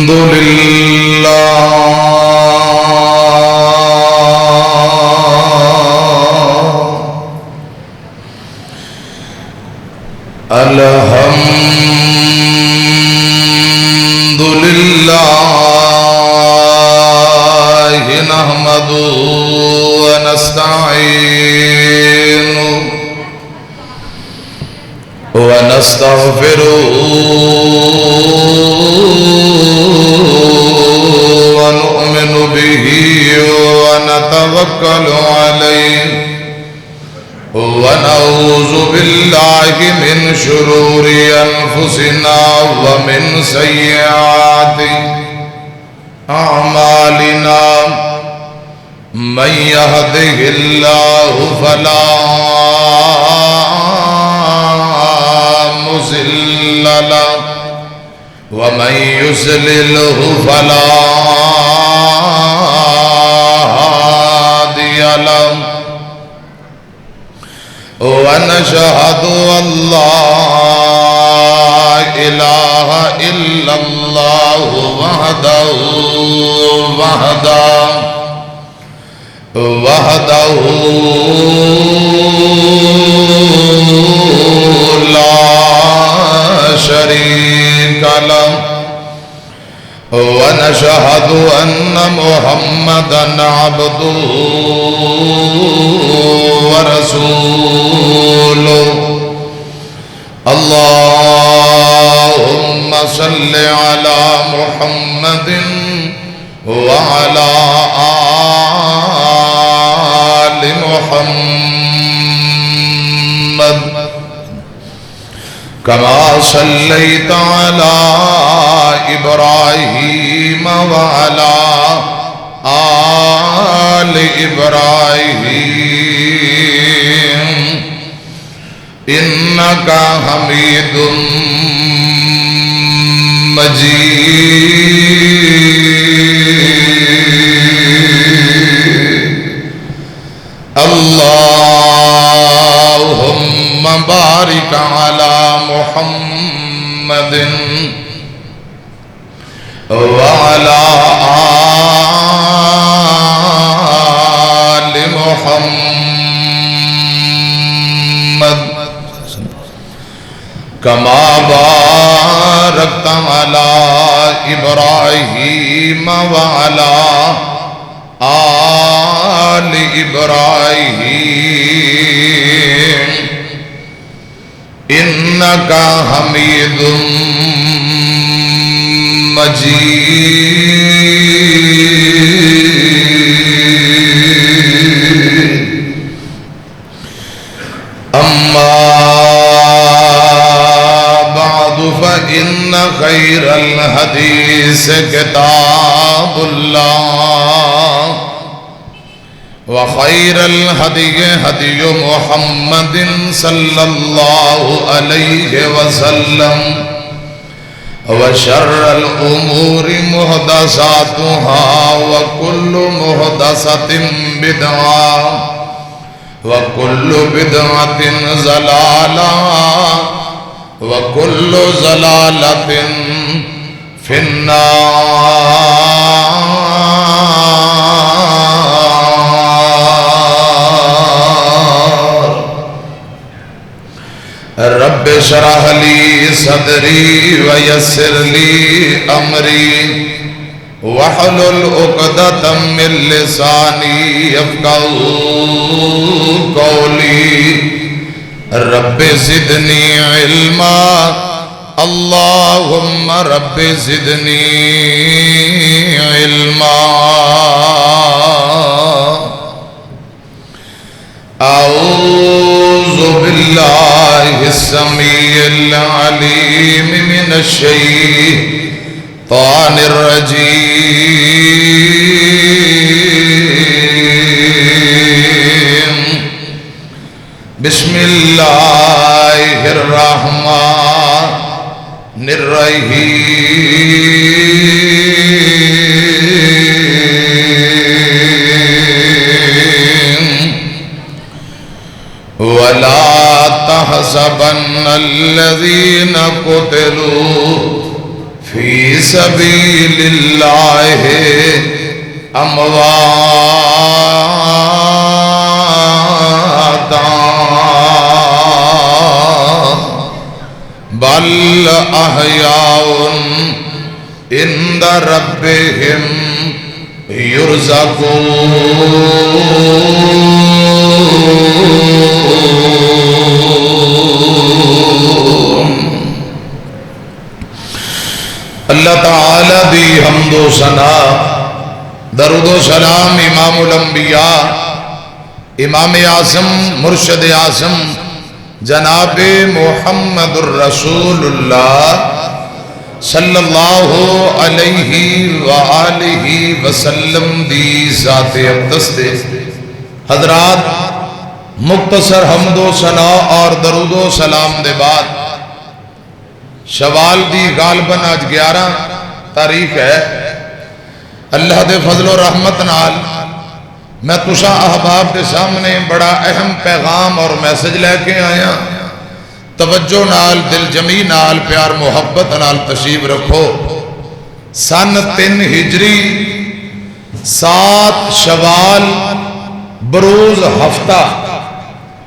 الحمد لله نحمده ونستعينه ونستغفره ونؤمن به ونتوكل عليه ونعوذ بالله من شرور أنفسنا ومن سيئات أعمالنا من يهده الله فلا مضل له ومن يضلله فلا هادي له ونشهد أن لا إله إلا الله وحده لا شريك له ونشهد أن محمدًا عبده ورسوله اللهم صل على محمد وعلى آل محمد كما صليت على إبراهيم وعلى آل إبراهيم إنك حميد مجيد اللهم بارك على محمد وعلى آل محمد كما باركت على إبراهيم وعلى آل إبراهيم إنك حميد مجيد أما بعد فإن خير الحديث كتاب الله وخير الهدي هدي محمد صلى الله عليه وسلم وشر الأمور محدثاتها وكل محدثة بدعة وكل بدعة ضلالة وكل ضلالة في النار رب اشرح لي صدري ويسر لي أمري واحلل عقدة من لساني يفقهوا قولي رب زدني علما اللهم رب زدني علما أعوذ بالله السميع العليم من الشيطان الرجيم بسم الله الرحمن الرحيم ولا تحسبن الذين قتلوا فی سبیل اللہ امواتا بل احیاء عند ربہم یرزقون۔ اللہ تعالی دی حمد و ثنا، درود و سلام امام الانبیاء، امام اعظم، مرشد اعظم جناب محمد الرسول اللہ صلی اللہ علیہ وآلہ وسلم دی ذات اقدس دے۔ حضرات، مختصر حمد و ثنا اور درود و سلام دے بعد شوال دی غالباً آج 11 تاریخ ہے۔ اللہ دے فضل و رحمت نال میں تسا احباب کے سامنے بڑا اہم پیغام اور میسج لے کے آیا۔ توجہ نال، دل جمی نال، پیار محبت نال تشریف رکھو۔ سن 3 ہجری 7 شوال بروز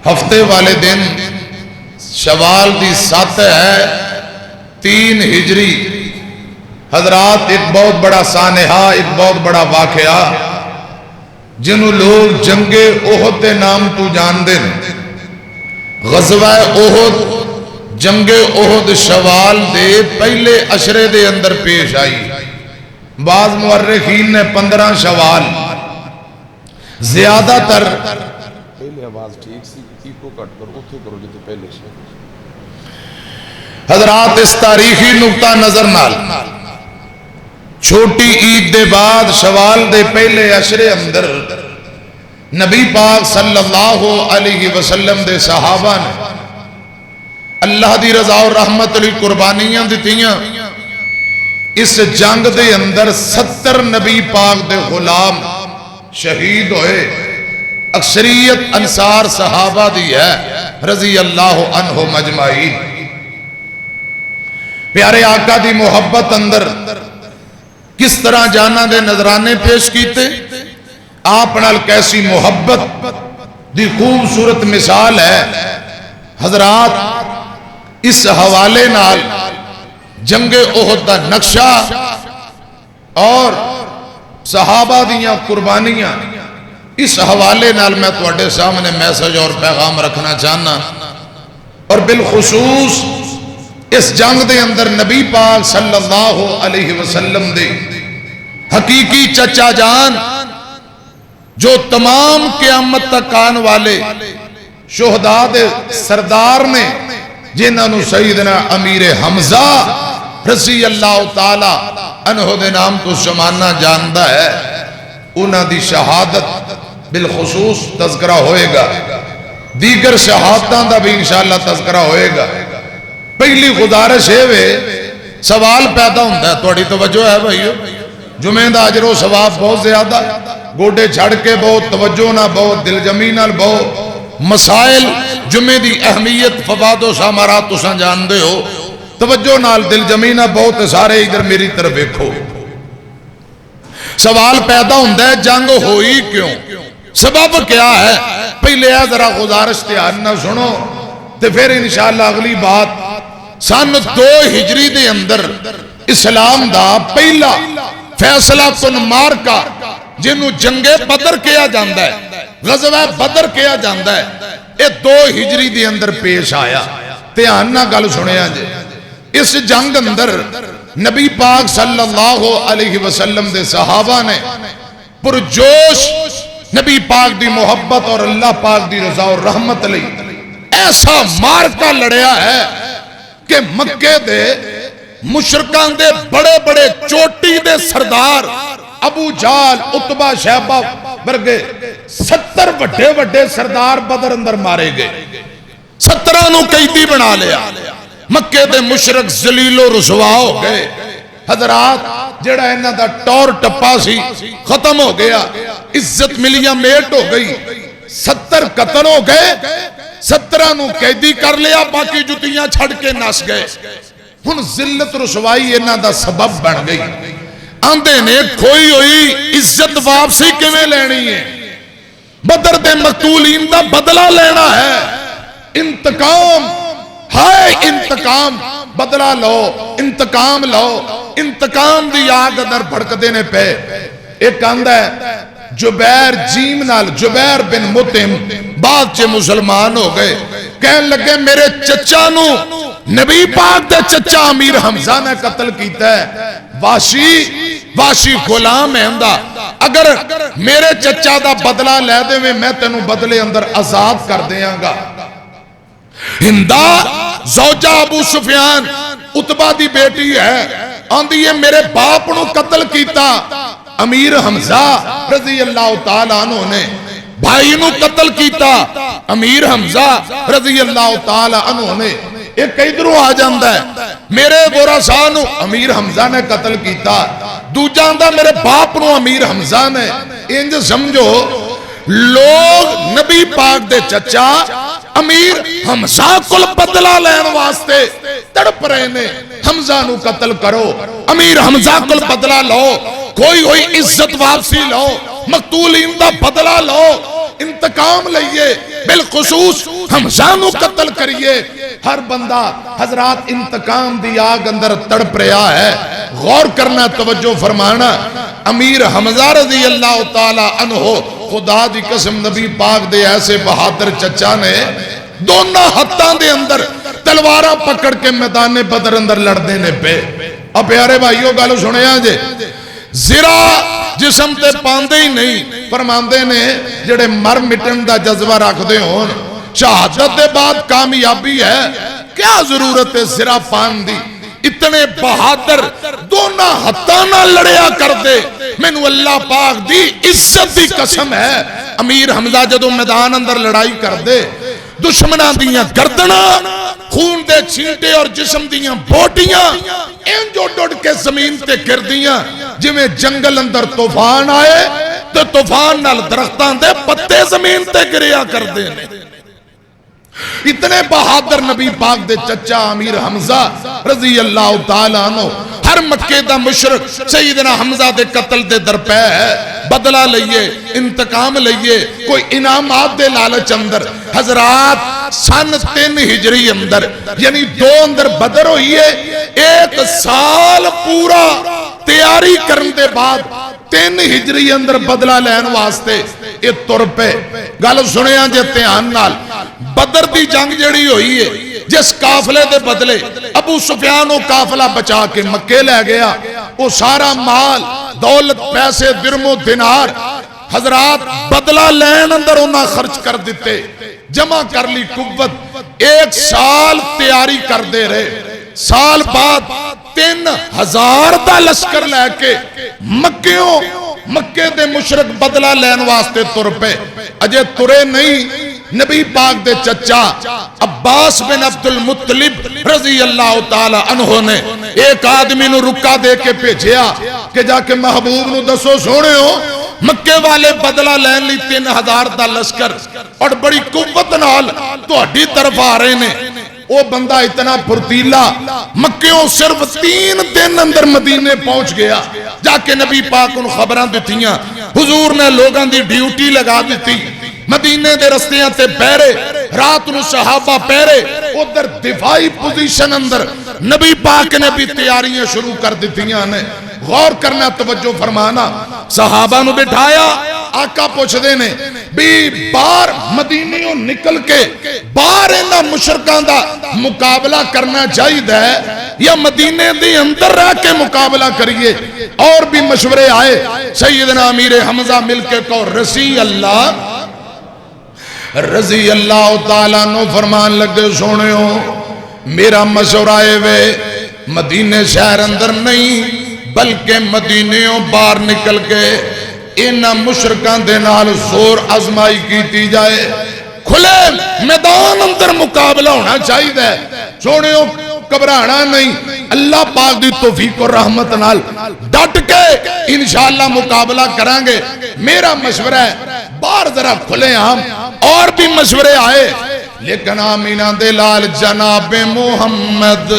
ہفتے والے دن شوال دی 7 ہے 3 ہجری۔ حضرات، ایک بہت بڑا سانحہ، ایک بہت بڑا واقعہ جنہوں لوگ جنگ احد دے نام تو جان دیں۔ غزوہ احد، جنگ احد شوال دے پہلے عشرے دے اندر پیش آئی۔ بعض مورخین نے 15 شوال، زیادہ تر پہلے آواز ٹھیک سی ایکو کٹ کر اتھے کرو جتے پہلے سے۔ حضرات، اس تاریخی نقطہ نظر نال چھوٹی عید دے بعد شوال دے پہلے عشرے اندر نبی پاک صلی اللہ علیہ وسلم دے صحابہ نے اللہ دی رضا اور رحمت علی قربانیاں دیتیاں۔ اس جنگ دے اندر 70 نبی پاک دے غلام شہید ہوئے۔ اکثریت انصار صحابہ دی ہے رضی اللہ عنہم اجمعین۔ پیارے آقا دی محبت اندر کس طرح جانا دے نظرانے پیش کیتے، آپ نال کیسی محبت دی خوبصورت مثال ہے۔ حضرات، اس حوالے نال جنگ احد دا نقشہ اور صحابہ دیاں قربانیاں، اس حوالے نال میں تواڈے سامنے میسج اور پیغام رکھنا چاہنا۔ اور بالخصوص اس جنگ دے اندر نبی پاک صلی اللہ علیہ وسلم دے حقیقی چچا جان جو تمام قیامت تک آن والے شہداء دے سردار نے، جنہاں نو سیدنا امیر حمزہ رضی اللہ تعالی عنہ دے نام تو زمانہ جاندا ہے، انہاں دی شہادت بالخصوص تذکرہ ہوئے گا، دیگر شہادتاں دا بھی انشاءاللہ تذکرہ ہوئے گا۔ پہلی گزارش ہے وے سوال پیدا ہوتا ہے، تھوڑی توجہ ہے بھائیو، جمعہ دا اجر و ثواب بہت زیادہ، گوڑے چھڑ کے بہت توجہ نہ، بہت دل جمی نال، بہت مسائل جمعہ دی اہمیت فوائد و ثمرات تساں جان دے ہو، توجہ نال دل جمی نہ، بہت سارے ادھر میری طرف دیکھو۔ سوال پیدا ہوتا ہے جنگ ہوئی کیوں، سبب کیا ہے؟ پہلے ذرا گزارش دھیان نہ سنو تے پھر انشاءاللہ اگلی بات۔ سن 2 ہجری دے اندر اسلام دا پہلا فیصلہ کن مارکا جنہوں جنگ بدر کیا جاندہ ہے، غزوہ بدر کیا جاندہ ہے، یہ 2 ہجری دے اندر پیش آیا۔ دھیان نہ گل سنیا جے، اس جنگ اندر نبی پاک صلی اللہ علیہ وسلم دے صحابہ نے پرجوش نبی پاک دی محبت اور اللہ پاک دی رضا اور رحمت لئی ایسا مارکا لڑیا ہے کہ مکے دے مشرکان دے بڑے بڑے چوٹی دے سردار ابو جال، عتبہ، شیبہ برگے 70 بڑے بڑے سردار بدر اندر مارے گئے، 17 نو قیدی بنا لیا۔ مکے دے مشرک ذلیل و رسوا ہو گئے۔ حضرات، جڑا انہاں دا ٹور ٹپا سی ختم ہو گیا، عزت ملیاں میٹ ہو گئی، 70 قتل ہو گئے، 17 نو قیدی کر لیا، باقی جتیاں چھڑ کے نس گئے۔ ہن ذلت رسوائی انہاں دا سبب بن گئی. آندے نے کھوئی ہوئی عزت واپسی کیویں لینی ہے؟ بدر دے مقتولین دا بدلہ لینا ہے. انتقام ہائے انتقام، بدلہ لو، انتقام لو. انتقام دی آگ اندر بھڑک دینے پہ ایک آندہ ہے جبیر جیم نال، جبیر بن مطعم بعد چے مسلمان ہو گئے. کہنے لگے میرے چچا نو نبی پاک دے چچا امیر حمزہ نے قتل کیتا ہے. واشی غلام ہے اندہ، اگر میرے چچا دا بدلہ لے دے میں تینوں بدلے اندر آزاد کر دیاں گا. ہندہ زوجہ ابو سفیان عتبہ دی بیٹی ہے، آندھی ہے میرے باپ نو قتل کیتا امیر حمزہ رضی اللہ تعالیٰ عنہ نے، بھائی نو قتل کیتا امیر حمزہ رضی اللہ تعالیٰ عنہ نے. ایک کئی دروں آ جاندہ ہے میرے ورثا نو امیر حمزہ نے قتل کیتا، دو جاندہ میرے باپ نو امیر حمزہ نے. انج سمجھو لوگ نبی پاک دے چچا امیر حمزہ کل بدلہ لین واسطے تڑپ رہے نے. حمزہ نو قتل کرو، امیر حمزہ کل بدلہ لو، کوئی ہوئی عزت واپسی لو، مقتولین دا بدلہ لو، انتقام لئیے، بالخصوص حمزہ نو قتل کریے. ہر بندہ حضرات انتقام دی آگ اندر تڑپ رہا ہے. غور کرنا، توجہ فرمانا. امیر حمزہ رضی اللہ تعالی عنہ خدا دی قسم نبی پاک دے ایسے بہادر چچا نے دونوں ہتھاں دے اندر تلواراں پکڑ کے میدان بدر اندر لڑ دینے پہ. اب پیارے بھائیوں گالو سنے آجے زرا جسم تے پاندے ہی نہیں، فرماندے نے جڑے مر مٹن دا جذبہ رکھ دے ہون، شہادت دے بعد کامیابی ہے، کیا ضرورت ہے زرا پان دی؟ اتنے بہادر دونوں ہتھاں لڑیا کر دے. مینوں اللہ پاک دی عزت دی قسم ہے، امیر حمزہ جدو میدان اندر لڑائی کر دے، دشمناں دیاں گردنا خون دے چھینٹے اور جسم دیاں بوٹیاں انجو ڈوڑ کے زمین تے گر دیاں جی میں جنگل اندر طوفان آئے تو طوفان نال درختان دے پتے زمین تے گریا کر دے. اتنے بہادر نبی پاک دے چچا امیر حمزہ رضی اللہ تعالیٰ عنہ ہر مکے دا مشرک سیدنا حمزہ دے قتل دے درپے ہے. بدلہ لئیے، انتقام لئیے، کوئی انعامات دے لالچ اندر. حضرات سن 3 ہجری اندر یعنی 2 اندر بدر ہوئی ہے، 1 سال پورا تیاری کرن دے بعد 3 ہجری اندر بدلہ لین واسطے یہ تر پہ. گل سنے آن جے تیان نال بدر دی جنگ جڑی ہوئی ہے، جس کافلے دے بدلے ابو سفیان و کافلہ بچا کے مکے لے گیا، وہ سارا مال دولت پیسے درم و دینار حضرات بدلہ لین اندر انہاں خرچ کر دیتے، جمع کر لی قوت. 1 سال تیاری کر دے رہے. سال بعد 3000 دا لشکر لے کے مکے دے مشرک بدلہ لین واسطے تر پہ. اجے ترے نہیں، نبی پاک دے چچا عباس بن عبد المطلب رضی اللہ تعالی عنہ نے ایک آدمی نو رکا دے کے بھیجیا کہ جا کے محبوب نو دسو سونے ہو مکے والے بدلہ لین لی 3000 دا لشکر اور بڑی قوت نال تو ہڈی طرف آ رہے نے. وہ بندہ اتنا پھرتیلا مکیوں صرف 3 دن اندر مدینے پہنچ گیا. جا کے نبی پاک ان خبران دیتیاں، حضور نے لوگاں دی ڈیوٹی لگا دیتی، مدینے دے رستیاں تے پہرے، رات نو صحابہ پہرے، ادھر دفاعی پوزیشن اندر نبی پاک نے بھی تیاریاں شروع کر دیتیاں نے. غور کرنا، توجہ فرمانا. صحابہ نو بٹھایا، آقا پوچھ دینے بھی بار مدینیوں نکل کے بار انہا مشرکان دا مقابلہ کرنا چاہیے ہے یا مدینے دی اندر رہ کے مقابلہ کریے؟ اور بھی مشورے آئے. سیدنا امیر حمزہ مل کے کو رضی اللہ تعالیٰ نو فرمان لگے سونے ہو میرا مشورہ وے مدینے شہر اندر نہیں بلکہ مدینیوں باہر نکل کے انہا مشرکان دے نال زور آزمائی کیتی جائے، کھلے میدان اندر مقابلہ ہونا چاہیے. سونے ہو گھبرانا نہیں، اللہ پاک دی توفیق اور رحمت نال ڈٹ کے انشاءاللہ مقابلہ کریں گے. میرا مشورہ ہے باہر ذرا کھلے ہم. اور بھی مشورے آئے لیکن آمینہ دے لال جناب محمد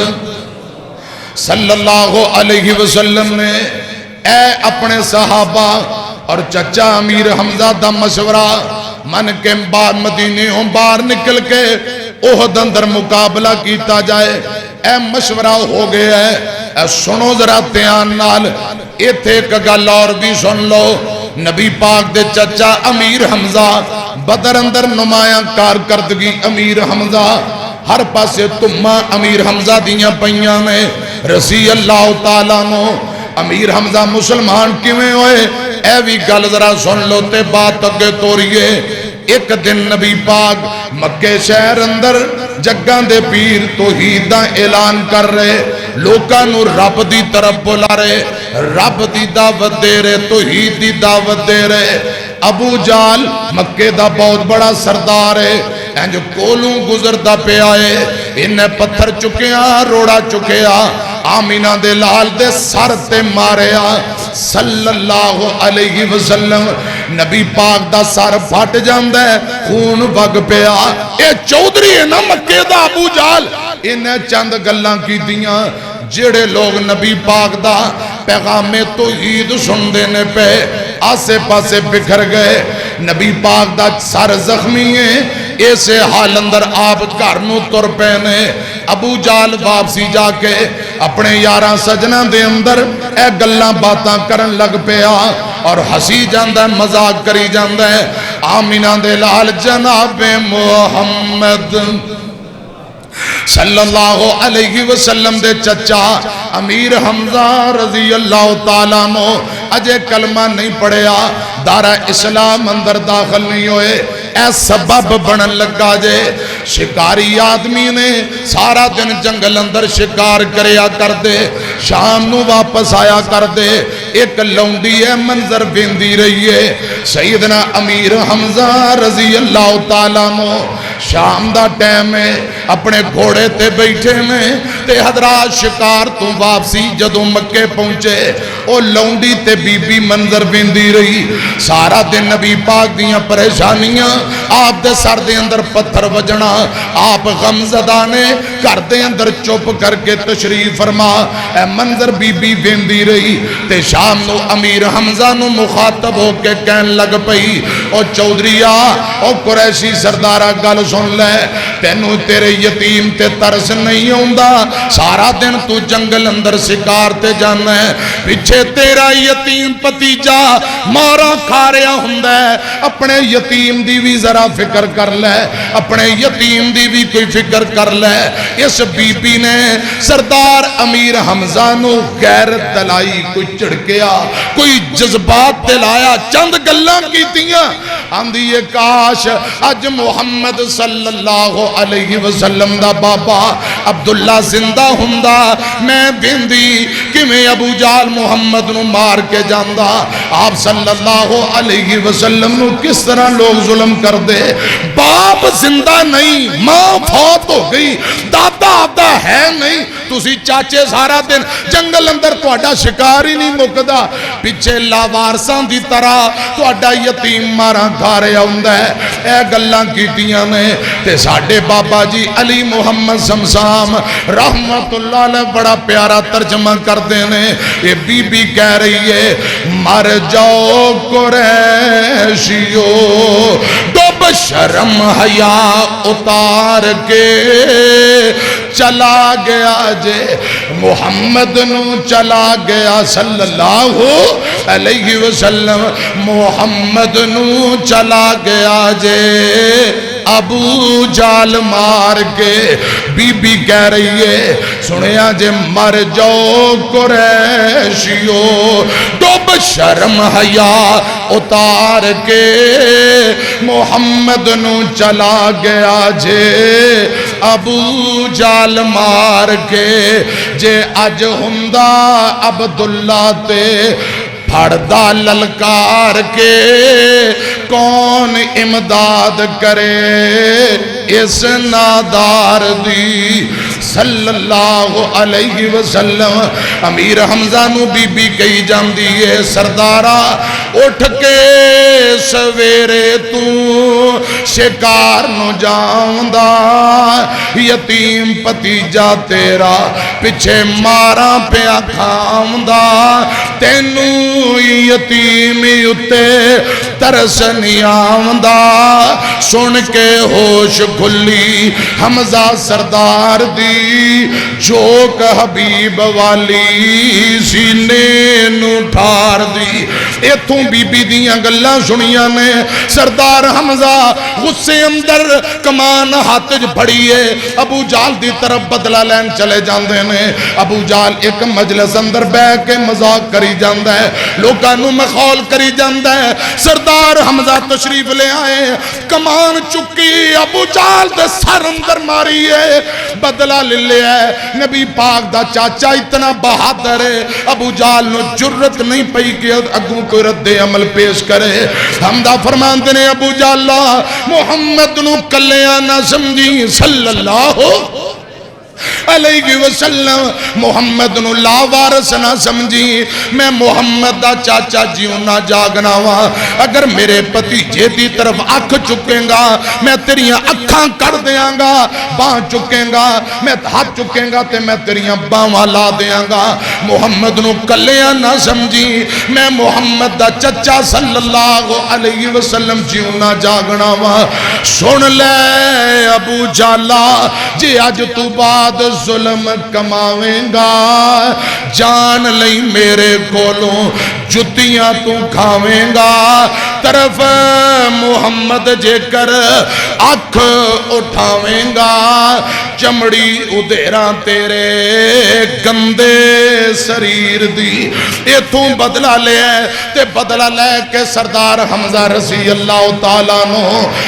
صلی اللہ علیہ وسلم نے اے اپنے صحابہ اور چچا امیر حمزہ دا مشورہ من کے بعد مدینیوں باہر نکل کے احد اندر مقابلہ کیتا جائے، اے مشورہ ہو گیا ہے۔ اے سنو ذرا دھیان نال، ایتھے ایک گل اور بھی سن لو، نبی پاک دے چچا امیر حمزہ بدر اندر نمایاں کارکردگی امیر حمزہ ہر پاسے تمہ امیر حمزہ دیاں پئیاں میں رضی اللہ تعالیٰ نو۔ امیر حمزہ مسلمان کیویں ہوئے اے بھی گل ذرا سن لو تے بات اگے توریے۔ ایک دن نبی پاک مکے شہر اندر جگاں دے پیر توحید دا اعلان کر رہے، لوکاں نو رب دی طرف بلا رہے، رب دی دعوت دے رہے، توحید دی دعوت دے رہے۔ ابو جال مکے دا بہت بڑا سردار ہے، انج کولوں گزردا پہ آئے، انہیں پتھر چکیا روڑا چکیا، آمینہ دے لال دے سر تے ماریا صلی اللہ علیہ وسلم۔ نبی پاک دا سر پھٹ جاندہ ہے، خون بگ پیا۔ اے چودھری ہے نا مکے دا ابو جال، انہیں چند گلاں کی دیاں جڑے لوگ نبی پاک دا پیغام توحید سن دینے پہ آسے پاسے بکھر گئے۔ نبی پاک دا سر زخمی ہے، ایسے حال اندر آپ گھرنوں تر پینے۔ ابو جال واپسی جا کے اپنے یاراں سجنہ دے اندر اے گلاں باتاں کرن لگ پیا اور ہسی جاندہ ہے، مذاق کری جاندہ ہے۔ آمینہ دے لال جناب محمد صلی اللہ علیہ وسلم دے چچا امیر حمزہ رضی اللہ تعالیٰ عنہ اجے کلمہ نہیں پڑھیا، دارہ اسلام اندر داخل نہیں ہوئے، اے سبب بنن لگا جے۔ شکاری آدمی نے سارا دن جنگل اندر شکار کریا کر دے، شام نو واپس آیا کر دے، ایک لونڈی ہے منظر بیندی رہی ہے۔ سیدنا امیر حمزہ رضی اللہ تعالیٰ عنہ شام دا ٹیم ہے، اپنے گھوڑے تے بیٹھے میں تے حضرات شکار تو واپسی جدوں مکے پہنچے، او لونڈی تے بی بی منظر بیندی رہی۔ سارا دن نبی پاک دیاں پریشانیاں، آپ دے سر دے اندر پتھر وجنا، آپ غمزدہ نے گھر دے اندر چپ کر کے تشریف فرما، اے منظر بی بی بیندی رہی۔ تے شام نو امیر حمزہ نو مخاطب ہو کے کہن لگ پئی، او چودھریا او قریشی سردارہ گل سن لے، تینوں تیرے یتیم تے ترس نہیں ہوندہ، سارا دن تو جنگل اندر شکار تے جانا ہے، پیچھے تیرا یتیم پتیجا مارا کھا رہا ہوندہ ہے، اپنے یتیم دی بھی ذرا فکر کر لے، اپنے یتیم دی بھی کوئی فکر کر لے۔ اس بی بی نے سردار امیر حمزہ نو غیرت دلائی، کوئی چڑکیا، کوئی جذبات دلایا، چند گلاں کی تیاں آندھی یہ کاش اج محمد صلی اللہ علیہ وسلم دا بابا عبداللہ زندہ ہندہ، میں بیندی کہ میں ابو جال محمد نو مار کے جاندہ۔ آپ صلی اللہ علیہ وسلم نو کس طرح لوگ ظلم کر دے، باپ زندہ نہیں، ماں فوت ہو گئی، دادا آدھا ہے نہیں، تُسی چاچے سارا دن جنگل اندر تو اڈا شکاری نہیں مکدہ، پچھے لاوارسان دی طرح تو اڈا یتیم مارا گھارے ہوندہ ہے۔ اے گلاں کیتیاں نے تے ساڑھے بابا جی علی محمد سمسام رحمت اللہ علیہ بڑا پیارا ترجمہ کر دینے، یہ بی بی کہہ رہی ہے مر جاؤ قریشیو ڈوب شرم حیا اتار کے چلا گیا جے محمد نو چلا گیا صلی اللہ علیہ وسلم، محمد نو چلا گیا جے ابو جال مار کے۔ بی بی کہہ رہی ہے سنیا جے مر جاؤ قریشیو ڈوب شرم حیا اتار کے محمد نو چلا گیا جے ابو جال مار کے۔ جے اج ہندہ عبداللہ تے پھڑدا للکار کے کون امداد کرے اس نادار دی صلی اللہ علیہ وسلم امیر حمزہ نو بی بی کہی جاندی ہے سردارا اٹھ کے سویرے تو شکار نو جاندہ یتیم پتیجا تیرا پچھے مارا پیا کھاندہ تینو یتیمی اتے ترس نہیں آمدہ سن کے ہوش کھلی حمزہ سردار دی چوک حبیب والی سینے نو ٹھار دی ایتھوں بی بی دیاں گلاں سنیاں نے سردار حمزہ غصے اندر کمان ہاتھ پھڑیے ابو جال دی طرف بدلہ لین چلے جاندے نے ابو جال ایک مجلس اندر بے کے مذاق کری جاندہ ہے لوکانوں میں خول کری جاندہ ہے سردار حمزہ تشریف لے آئے کمان چکی ابو جال دے سر اندر ماری ہے بدلہ لے لے ہے نبی پاک دا چاچا اتنا بہادر ہے ابو جال نو جرت نہیں پئی کہ اگوں کوئی رد عمل پیش کرے حمدہ فرماندے نے ابو جالا محمد نو کلیاں نہ سمجھی صلی اللہ علیہ وسلم محمد نو لا وارث نہ سمجھی میں محمد دا چاچا جیوں نہ جاگنا وا اگر میرے پتیجے دی طرف اکھ چکیں گا میں تیریاں اکھاں کر دیاں گا باں چکیں گا میں ہاتھ چکیں گا تے میں تیریاں باں لا دیاں گا محمد نو کلیاں نہ سمجھی میں محمد دا چچا صلی اللہ علیہ وسلم جیوں نہ جاگنا وا سن لے ابو جالا جی آج تو بعد ظلم کماویں گا جان لئی میرے کولوں جتیاں تو کھاویں گا طرف محمد جے کر اکھ اٹھاویں گا چمڑی ادھیراں تیرے گندے سریر دی ایتھوں بدلہ لے تے بدلہ لے کے سردار حمزہ رضی اللہ تعالیٰ نو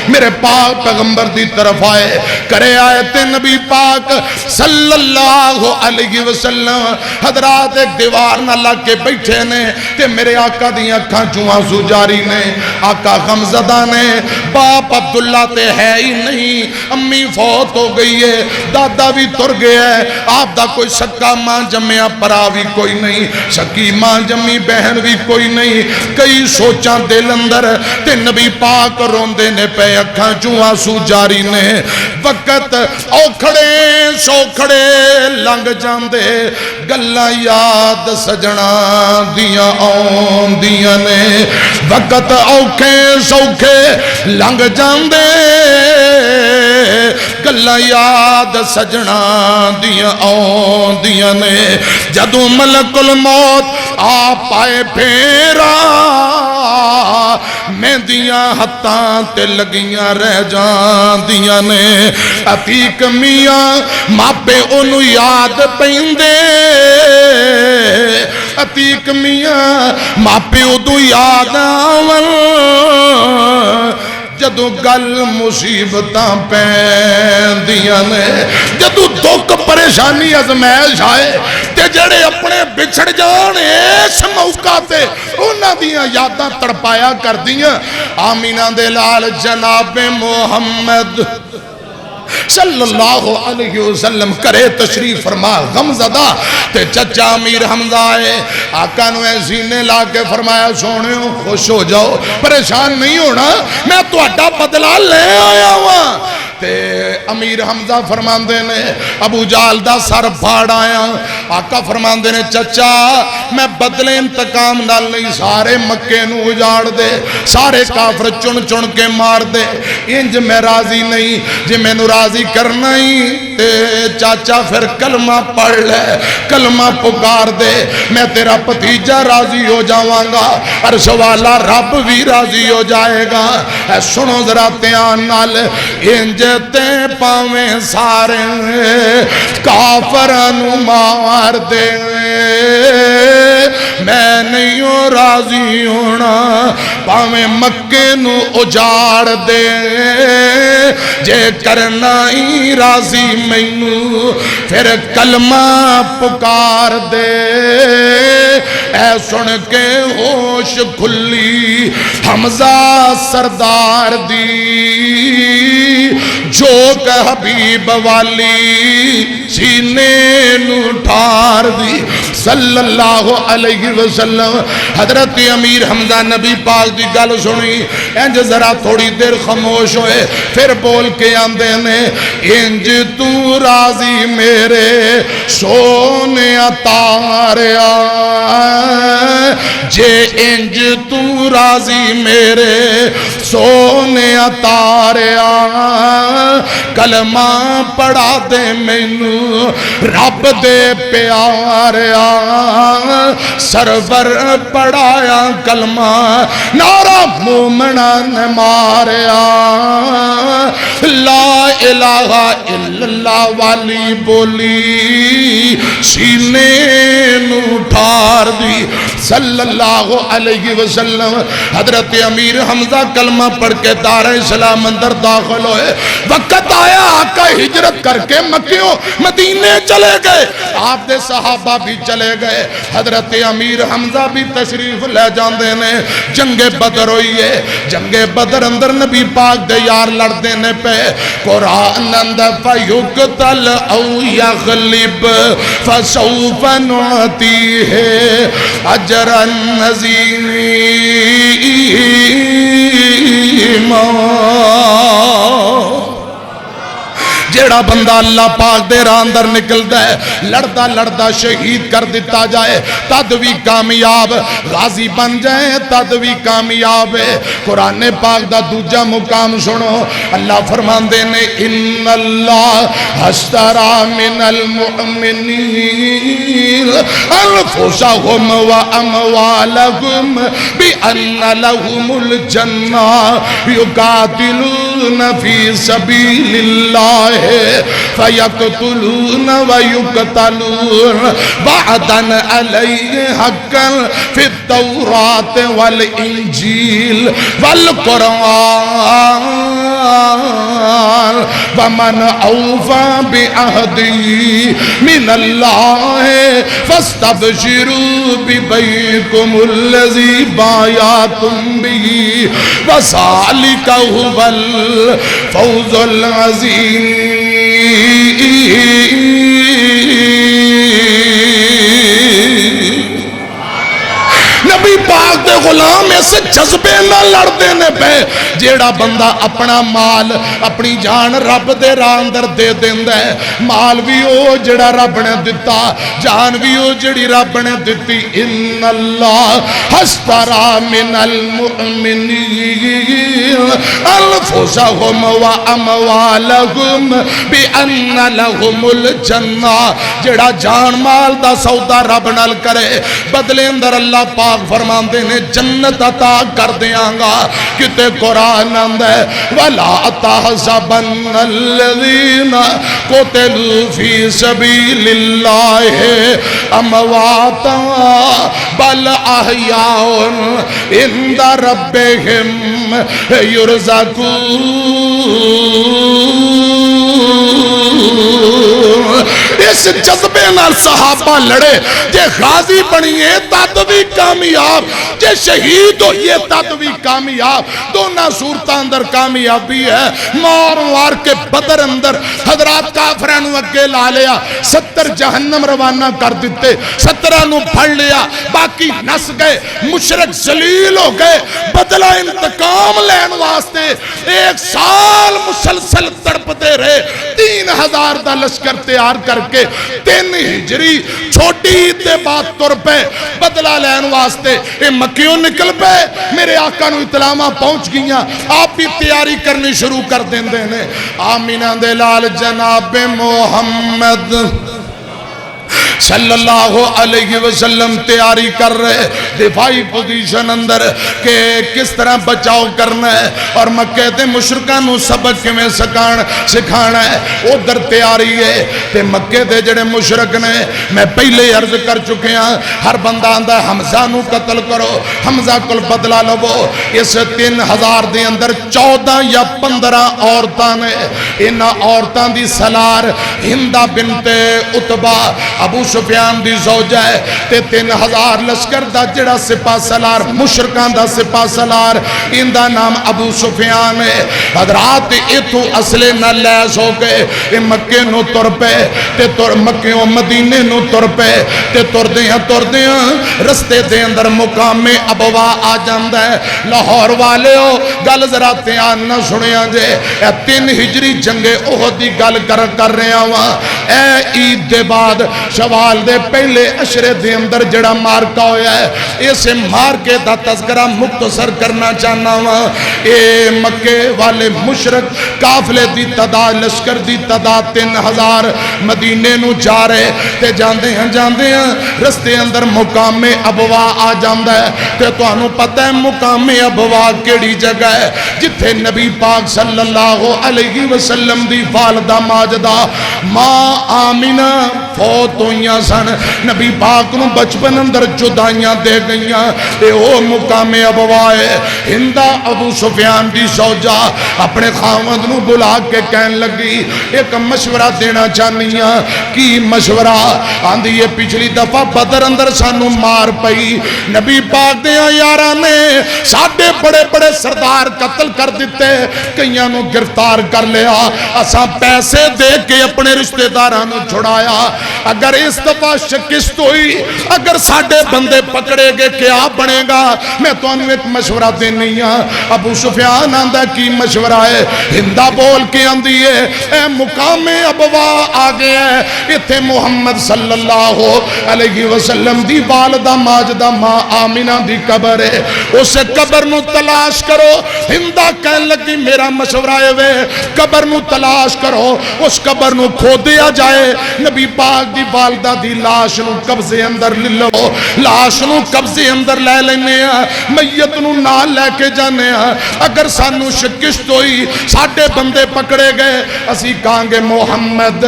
میرے پاک پیغمبر دی طرف آئے کرے آئے تے نبی پاک صلی اللہ علیہ وسلم حضرات ایک دیوار نہ لگ کے بیٹھے نے تے میرے آقا دیاں کھاں چوہاں سو جاری نے آقا غمزدہ نے باپ عبداللہ تے ہے ہی نہیں امی فوت ہو گئی ہے دادا بھی تر گیا ہے آپ دا کوئی سکا ماں جمعہ پرا بھی کوئی نہیں سکی ماں جمی بہن بھی کوئی نہیں کئی سوچاں دل اندر تے نبی پاک روندے نے پہ اکھاں چوہاں سو جاری نے وقت اوکھڑے سوکھڑے لنگ جاندے گلہ یاد سجنا دیاں آن دیاں نے وقت اوکھے سوکھے لنگ جاندے گلہ یاد سجنا دیاں آن دیاں نے جدو ملک الموت آپ آئے پھیرا میں دیاں ہتاں تے لگیاں رہ جان دیاں نے عتیق میاں ماپے انو یاد پیندے عتیق میاں ماپے انو یاد آون جدو گل مصیبتاں پیندیاں نے جدو دکھ پریشانی ازمائش آئے تے جڑے اپنے بچھڑ جانے اس موقع تے انہاں دیاں یاداں تڑپایا کر دیاں آمینہ دے لال جناب محمد صلی اللہ علیہ وسلم کرے تشریف فرما غمزدہ تے چچا امیر حمزہ آئے آقا نو سینے لا کے فرمایا سونے ہو خوش ہو جاؤ پریشان نہیں ہونا میں تو اڈا بدلہ لے آیا ہوا تے امیر حمزہ فرماندے نے ابو جال دا سر پھاڑ آیا آقا فرماندے نے چچا میں بدلے انتقام نال نہیں سارے مکے نو اجاڑ دے سارے کافر چن چن کے مار دے انج میں راضی نہیں جی میں نو راضی کرنا ہی تے چاچا پھر کلمہ پڑھ لے کلمہ پکار دے میں تیرا پتیجا راضی ہو جاواں گا عرش والا رب بھی راضی ہو جائے گا اے سنو ذرا تیان نال انج تے پاویں سارے کافرانو مار دے میں نہیں ہوں راضی ہونا پاویں مکے نو اجاڑ دے جے کرنا ہی راضی مینو پھر کلمہ پکار دے اے سن کے ہوش کھلی حمزہ سردار دی جو کہ حبیب والی سینے نو ٹھار دی صلی اللہ علیہ وسلم. حضرت امیر حمزہ نبی پاک دی گل سنی انج ذرا تھوڑی دیر خاموش ہوئے پھر بول کے آندے نے انج تو راضی میرے سونے تاریا جے انج تو راضی میرے سونے تاریا کلمہ پڑھا دے مینوں رب دے پیاریا سرور پڑھایا کلمہ نعرہ مومنان ماریا لا الہ الا اللہ والی بولی سینے نو ٹھار دی صلی اللہ علیہ وسلم. حضرت امیر حمزہ کلمہ پڑھ کے دار اسلام اندر داخل ہوئے. وقت آیا آقا ہجرت کر کے مکیوں مدینے چلے گئے, آپ دے صحابہ بھی چلے گئے, حضرت امیر حمزہ بھی تشریف لے جاندے نے. جنگ بدر ہوئی ہے, جنگ بدر اندر نبی پاک دے یار لڑ دینے پہ قرآن اندر فیقتل او یغلب فسوف نعطیہ اجرا عظیما. جیڑا بندہ اللہ پاک دے راہ اندر نکلدا ہے لڑدا لڑدا شہید کر دیتا جائے تد بھی کامیاب, غازی بن جائے تد بھی کامیاب ہے. قرآن پاک دا دوجا مقام سنو, اللہ فرماندے نے ان اللہ اشترى من المؤمنین انفسهم واموالهم بان لهم الجنہ یقاتلون فی سبیل اللہ فَيَقْتُلُونَ وَيُقْتَلُونَ وَعْدًا عَلَيْهِ حَقًّا فِي التَّوْرَاةِ وَالْإِنْجِيلِ وَالْقُرْآنِ وَمَنْ أَوْفَى بِعَهْدِهِ مِنَ اللَّهِ فَاسْتَبْشِرُوا بِبَيْعِكُمُ الَّذِي بَايَعْتُمْ بِهِ وَذَلِكَ هُوَ الْفَوْزُ الْعَظِيمُ. نبی پاک دے غلام اس جذبے نہ لڑ دینے پہ جیڑا بندہ اپنا مال اپنی جان رب دے راہ اندر دے دیندہ ہے, مال بھی ہو جڑا رب نے دیتا, جان بھی ہو جڑی رب نے دیتی. ان اللہ اشترى من المؤمنین انفسهم واموالهم بان لهم الجنہ. جڑا جان مال دا سودا رب نال کرے بدلے اندر اللہ پاک فرماندے نے جنت عطا کر دیاں گا. کتے قرآن اندر وَلَا تَحْسَبَنَّ الَّذِينَ قُتِلُوا فِي سَبِيلِ اللَّهِ أَمْوَاتًا بَلْ أَحْيَاءٌ عِندَ رَبِّهِمْ يُرْزَقُونَ. اس جذبے نال صحابہ لڑے, جے غازی بنیے تد بھی کامیاب, جے شہید ہوئیے تد بھی کامیاب. دونوں صورتاں اندر کامیابی ہے. مار کے بدر اندر حضرات کافرانو اگے لا لیا, 70 جہنم روانہ کر دیتے, 17 نو پھڑ لیا, باقی نس گئے, مشرک ذلیل ہو گئے. بدلہ انتقام لین واسطے 1 سال مسلسل تڑپتے رہے. 3000 دا لشکر تیار کر کے 3 ہجری چھوٹی دے بعد تر پہ بدلہ لین واسطے اے مکیوں نکل پہ. میرے آقا نو اطلاعہ پہنچ گئیاں, آپ بھی تیاری کرنی شروع کر دیں دینے. آمینہ دے لال جناب محمد صلی اللہ علیہ وسلم تیاری کر رہے دفاعی پوزیشن اندر کہ کس طرح بچاؤ کرنا ہے اور مکہ دے مشرکان نو سبق میں سکھانا ہے. ادھر تیاری ہے تے مکہ دے جڑے مشرک نے, میں پہلے عرض کر چکے ہیں, ہر بندہ آندہ حمزہ نو قتل کرو, حمزہ کل بدلہ لو. اس 3000 دے اندر 14 یا 15 عورتاں نے. ان عورتاں دی سلار ہندہ بنت عتبہ, ابو سفیان دی زوجہ ہے تے 3000 لشکر دا جڑا سپاہ سالار مشرکان دا سپاہ سالار ان دا نام ابو سفیان ہے حضرات ایتھو اصلے نہ لیس ہو گئے اے مکے نو تر پے تے مکے و مدینے نو تر پے تے تر دیاں رستے دے اندر مقام ابوا آ جاندا ہے لاہور والے ہو گل ذرا دھیان نہ سنیا جے اے 3 ہجری جنگ احد دی گل کر رہے ہاں اے عید دے بعد شوال دے پہلے عشرے دے اندر جڑا مارکا ہویا ہے اسے مارکے دا تذکرہ مختصر کرنا چاہنا ہاں اے مکے والے مشرک قافلے دی تعداد لشکر دی تعداد 3000 مدینے نو جا رہے تے جاندے ہیں رستے اندر مقام ابوا آ جاندا ہے تے تانوں پتہ ہے مقام ابوا کیڑی جگہ ہے جتھے نبی پاک صلی اللہ علیہ وسلم دی والدہ ماجدہ ماں آمینہ فوت ہوئیاں سن نبی پاک نو بچپن اندر جدائیاں دے گئیاں اے او مقام ابوا ہے ہندہ ابو سفیان دی زوجہ اپنے خاوند نو بلا کے کہن لگی ایک مشورہ دینا چاہنیاں کی مشورہ آندھی یہ پچھلی دفعہ بدر اندر سانو مار پئی نبی پاک دیا یارہ نے ساڑھے بڑے بڑے سردار قتل کر دیتے کئیاں نو گرفتار کر لیا اساں پیسے دے کے اپنے رشتہ دارانو چھڑایا اگر اس دفعہ شکست ہوئی اگر ساڑھے بندے پکڑے گے کیا بنے گا میں تو انہوں ایک مشورہ دینی ہاں ابو سفیان آندہ کی مشورہ ہے ہندہ بول کے آندھی ہے اے مقام ابوا آگے ہے اتھے محمد صلی اللہ علیہ وسلم دی والدہ ماجدہ ماں آمینہ دی قبر ہے اسے قبر نو تلاش کرو ہندہ کہن لگی میرا مشورہ ہے قبر نو تلاش کرو اس قبر نو کھو دیا جائے نبی پاک دی والدہ دی لاش نو قبضے اندر لے لو لاش نو قبضے اندر لے لینے میت نو نال لے کے جانے اگر سانو شکست ہوئی ساڑھے بندے پکڑے گئے اسی کہاں گے محمد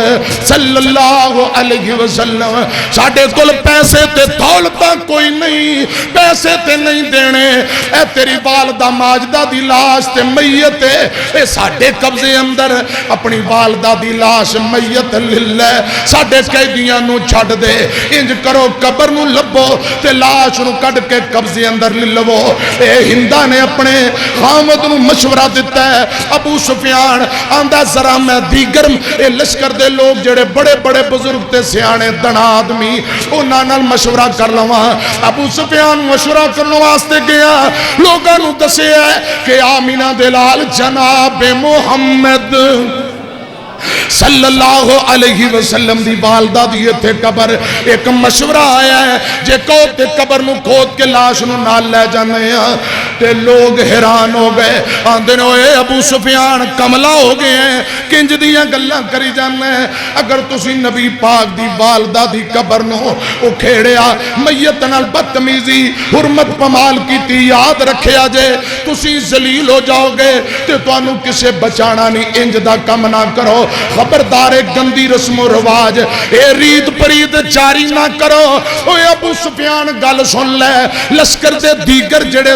صلی اللہ علیہ وسلم ساڑھے کل پیسے تے دولتاں کوئی نہیں پیسے تے نہیں دینے اے تیری والدہ ماجدہ دی لاش تے میت اے ساڑھے قبضے اندر اپنی والدہ دی لاش میت للہ ساڑھے قیدیاں نو چھڑ دے انج کرو قبر نو لبو تے لاش نو کڑ کے قبضے اندر للو اے ہندہ نے اپنے خامد نو مشورہ دیتا ہے ابو سفیان آندہ ذرا میں دیگر اے لشکر دے لوگ جڑے بڑے بڑے بزرگ تے سیانے دنا آدمی انہاں نال مشورہ کر لواں ابو سفیان مشورہ کرنے واسطے گیا لوگاں نو دسے ہے کہ آمینہ دلال جناب محمد صلی اللہ علیہ وسلم دی والدہ دیئے تھے قبر ایک مشورہ آیا ہے جے کہو تے قبر نو کھود کے لاش نو نال لے جانے ہیں تے لوگ حیران ہو گئے آندھے نو اے ابو سفیان کملہ ہو گئے ہیں کنج دیاں گلہ کری جانے ہیں اگر تسی نبی پاک دی والدہ دی قبر نو اکھیڑیا میت نال بدتمیزی حرمت پمال کی تی یاد رکھے آجے تسی ذلیل ہو جاؤ گے تے تو انو کسے بچانا نہیں انج دا کم نہ کرو خبردار گندی رسم و رواج اے ریت پرید جاری نہ کرو اوے ابو سفیان گل سن لے لشکر دے دیگر جڑے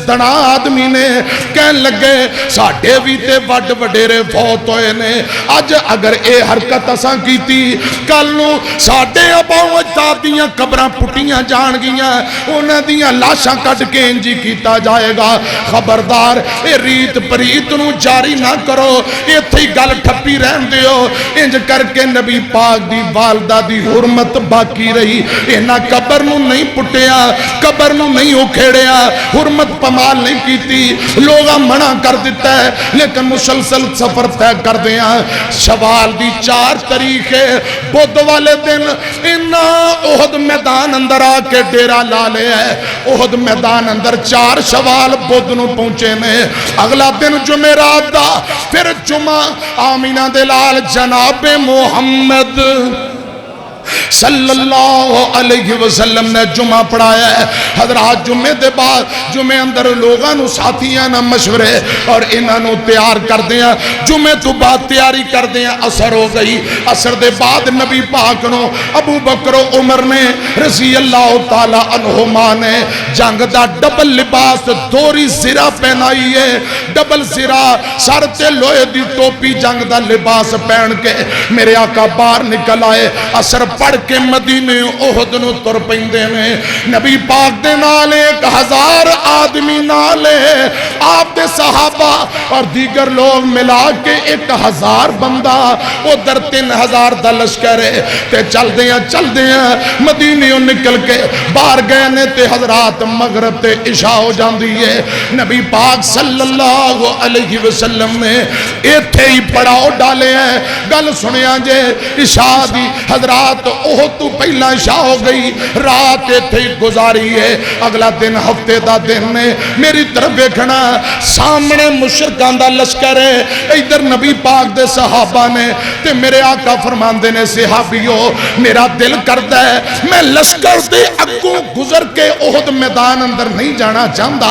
دنا آدمی نے کہن لگے ساڑھے بھی تے وڈ وڈیرے فوت ہوئے نے آج اگر اے حرکت اساں کی تھی کل نو ساڑھے اباؤں اجداد دیاں قبران پٹیاں جان گیاں انہیں دیاں لاشاں کٹ کے انجی کیتا جائے گا خبردار اے ریت پرید نو جاری نہ کرو اے تھی گل ٹھپی رہن دیو انج کر کے نبی پاک دی والدہ دی حرمت باقی رہی اینا قبر نو نہیں پٹیا قبر نو نہیں اکھیڑیا حرمت پمال نہیں کی تھی لوگا منع کر دیتا ہے لیکن مسلسل سفر طے کر دیا شوال دی 4 تاریخ بدھ والے دن اینا احد میدان اندر آ کے ڈیرا لا لے ہے احد میدان اندر 4 شوال بدھ نو پہنچے میں اگلا دن جمعرات دا پھر جمعہ آمینہ دلال جناب محمد صلی اللہ علیہ وسلم نے جمعہ پڑھایا ہے حضرات جمعے دے بعد جمعے اندر لوگاں نو ساتھیاں نہ مشورے اور انہاں نو تیار کر دیا جمعے تو بعد تیاری کر دیا اثر ہو گئی اثر دے بعد نبی پاک نو ابو بکر و عمر نے رضی اللہ تعالی عنہما نے جنگ دا ڈبل لباس دوری زرہ پہنائی ہے ڈبل زرہ سر تے لوہے دی ٹوپی جنگ دا لباس پہن کے میرے آقا باہر نکل آئے اثر پڑھ کے مدینے احد نو تر پیندے نے نبی پاک دے نالے 1000 آدمی نالے آپ دے صحابہ اور دیگر لوگ ملا کے 1000 بندہ ادھر 3000 دا لشکر ہے تے چل دیاں مدینیوں نکل کے باہر گئے نے تے حضرات مغرب تے عشاء ہو جاندی ہے نبی پاک صلی اللہ علیہ وسلم نے ایتھے ہی پڑاؤ ڈالے ہیں گل سنیا جے عشاء دی حضرات احد تو پہلا عشاء ہو گئی رات ایتھے ہی گزاری ہے اگلا دن ہفتے دا دن نے میری طرف دیکھنا سامنے مشرکان دا لشکر ہے ادھر نبی پاک دے صحابہ نے تے میرے آقا فرماندے نے صحابیو میرا دل کرتا ہے میں لشکر دے اگوں گزر کے احد میدان اندر نہیں جانا چاہتا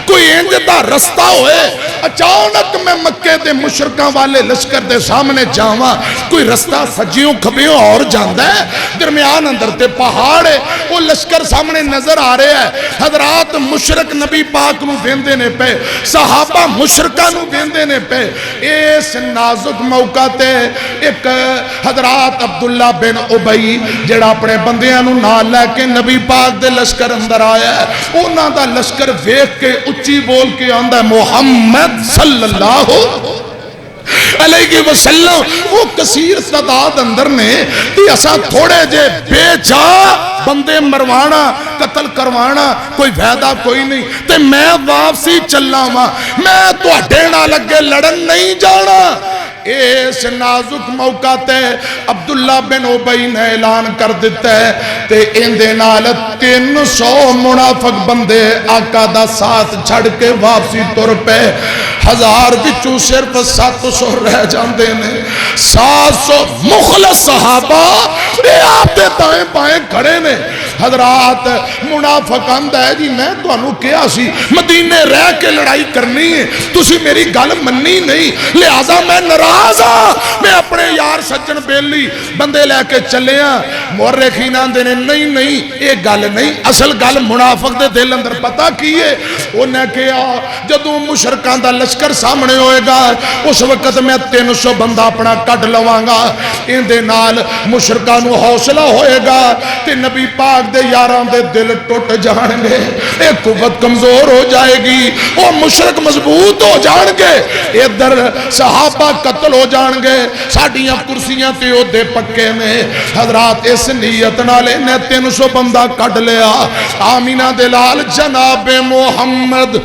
کوئی انج دا رستہ ہوئے اچانک میں مکے دے مشرکان والے لشکر دے سامنے جاواں کوئی رستہ سجیوں کھبیوں اور جاندا ہے درمیان اندر تے پہاڑ ہے وہ لشکر سامنے نظر آ رہے ہیں حضرات مشرک نبی پاک نو دیندے نے پہ صحابہ مشرکہ نو دیندے نے پہ اس نازک موقع تے ایک حضرات عبداللہ بن ابی جڑا اپنے بندیاں نو نال لے کے نبی پاک دے لشکر اندر آیا ہے انہاں دا لشکر ویکھ کے اچھی بول کے آندا ہے محمد صلی اللہ علیہ وسلم وہ کثیر تعداد اندر نے کہ اسا تھوڑے جے بے چاہ بندے مروانا قتل کروانا کوئی فائدہ کوئی نہیں تے میں واپسی چلا ہوا میں تواڈے نال لگے لڑن نہیں جانا اس نازک موقع تے عبداللہ بن ابی نے اعلان کر دیتا ہے تے اندے نال 300 منافق بندے آقا دا ساتھ چھڑ کے واپسی تر پہ 1000 وچوں صرف 700 رہ جاندے نے 700 مخلص صحابہ اے آپ دے دائیں بائیں کھڑے نے حضرات منافق آندا ہے جی میں تانوں کیا سی مدینے رہ کے لڑائی کرنی ہے تسی میری گل مننی نہیں لہذا میں ناراض ہاں میں اپنے یار سجن بیلی بندے لے کے چلے ہاں مورخین آندے نے نہیں یہ گل نہیں اصل گل منافق دے دل اندر پتہ کی ہے انہیں کہا جدوں مشرکان دا لشکر سامنے ہوئے گا اس وقت میں 300 بندہ اپنا کٹ لواں گا ان دے نال مشرکان نو حوصلہ ہوئے گا تے نبی پاک دے یاراں دے دل ٹوٹ جان گے ایک قوت کمزور ہو جائے گی وہ مشرک مضبوط ہو جان گے ادھر صحابہ قتل ہو جان گے ساڈیاں کرسیاں تے عہدے پکے نے حضرات اس نیت نال نے 300 بندہ کٹ لیا آمینہ دے لال جناب محمد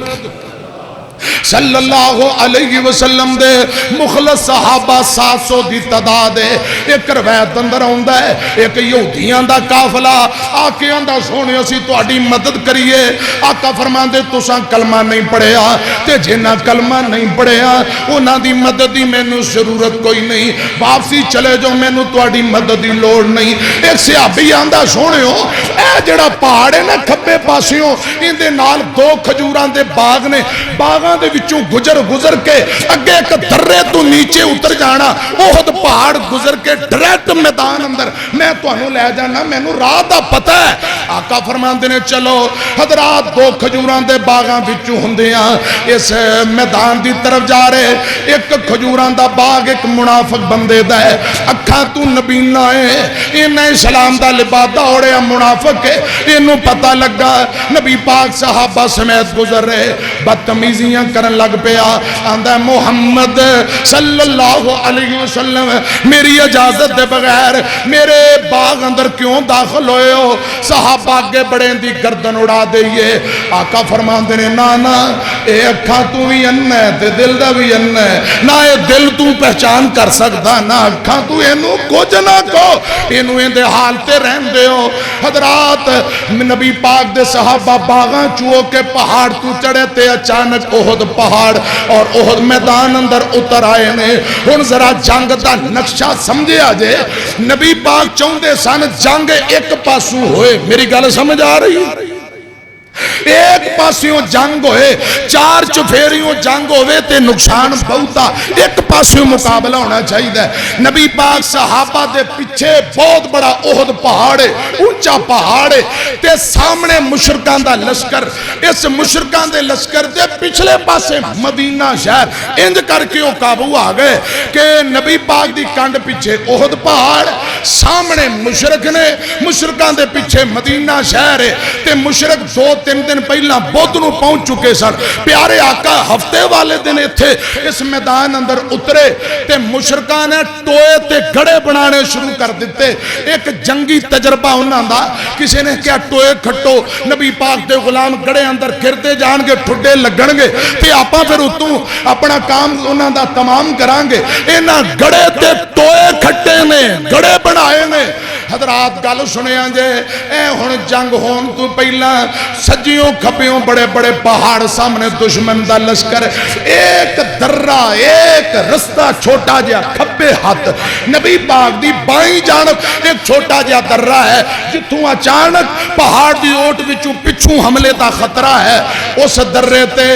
صلی اللہ علیہ وسلم دے مخلص صحابہ 700 دی تعداد ہے ایک روایت اندر آندا ہے ایک یہودیاں دا قافلہ آکے آندا سونے اسی تہاڈی مدد کریے آقا فرماندے تساں کلمہ نہیں پڑھیا تے جنہ کلمہ نہیں پڑھیا انہاں دی مدد دی مینوں ضرورت کوئی نہیں واپسی چلے جو مینوں تہاڈی مدد دی لوڑ نہیں ایک صحابی آندا سونےو اے جڑا پہاڑ ہے نا کھبے پاسیوں ان دے نال 2 کھجوراں دے باغ نے باغاں دے وچوں گزر کے اگے ایک درے تو نیچے اتر جانا احد پہاڑ گزر کے ڈائریکٹ میدان اندر میں تانوں لے جانا مینوں راہ دا پتہ ہے آقا فرماندے نے چلو حضرات 2 کھجوراں دے باغاں وچوں ہوندیاں اس میدان دی طرف جا رہے ایک کھجوراں دا باغ ایک منافق بندے دا ہے اکھاں تو نبینا ہے انہیں اسلام دا لبادہ اوڑیا منافق ہے انہوں پتہ لگا نبی پاک صحابہ سمیت گزر رہے بدتمیزیاں کرن لگ پیا آندہ محمد صلی اللہ علیہ وسلم میری اجازت دے بغیر میرے باغ اندر کیوں داخل ہوئے ہو صحابہ آگے بڑے دی گردن اڑا دئیے آقا فرمان دینے نانا اے اکھاں تو بھی انہ ہے تے دل دا بھی انہ ہے نہ اے دل تو پہچان کر سکتا نہ اکھاں تو انہوں کچھ نہ کو انہوں اندے حالتے رہن دے ہو حضرات نبی پاک دے صحابہ باغاں چوہ کے پہاڑ تو چڑھے تے اچانک احد پہاڑ اور احد میدان اندر اتر آئے نے ان ذرا جنگ دا نقشہ سمجھے آجے نبی پاک چوندے سن جنگ ایک پاسو ہوئے میری گل سمجھ آ رہی ہے ایک پاسیوں جنگ ہوئے 4 چفیریوں جنگ ہوئے تے نقصان بہتا ایک پاسیوں مقابلہ ہونا چاہیے نبی پاک صحابہ دے پیچھے بہت بڑا احد پہاڑ ہے اونچا پہاڑ ہے تے سامنے مشرکان دا لشکر اس مشرکان دے لشکر دے پچھلے پاسے مدینہ شہر انج کر کے قابو آ گئے کہ نبی پاک دی کانڈ پیچھے احد پہاڑ سامنے مشرک نے، مشرکاں دے پیچھے مدینہ شہر ہے تے مشرک 2-3 دن پہلا بدھ نو پہنچ چکے سن. پیارے آقا ہفتے والے دن ایتھے اس میدان اندر اترے تے مشرکاں نے ٹوئے تے گھڑے بنانے شروع کر دیتے. ایک جنگی تجربہ انہاں دا. کسی نے کیا ٹوئے کھٹو، نبی پاک دے غلام گھڑے اندر گرتے جان گے، ٹھڈے لگن گے تے آپاں پھر اتوں اپنا کام انہاں دا تمام کران گے. انہاں گھڑے تے ٹوئے کھٹے نے، گھڑے بنائے نے. حضرات گل سنیا جے، اے ہن جنگ ہون تو پہلا سجیوں کھبیوں بڑے بڑے پہاڑ سامنے دشمن دا لشکر، ایک درہ ایک رستہ چھوٹا جیا کھبے ہاتھ نبی پاک دی بائیں جانب ایک چھوٹا جیا درہ ہے جتوں اچانک پہاڑ دی اوٹ وچوں پچھوں حملے دا خطرہ ہے. اس درے تے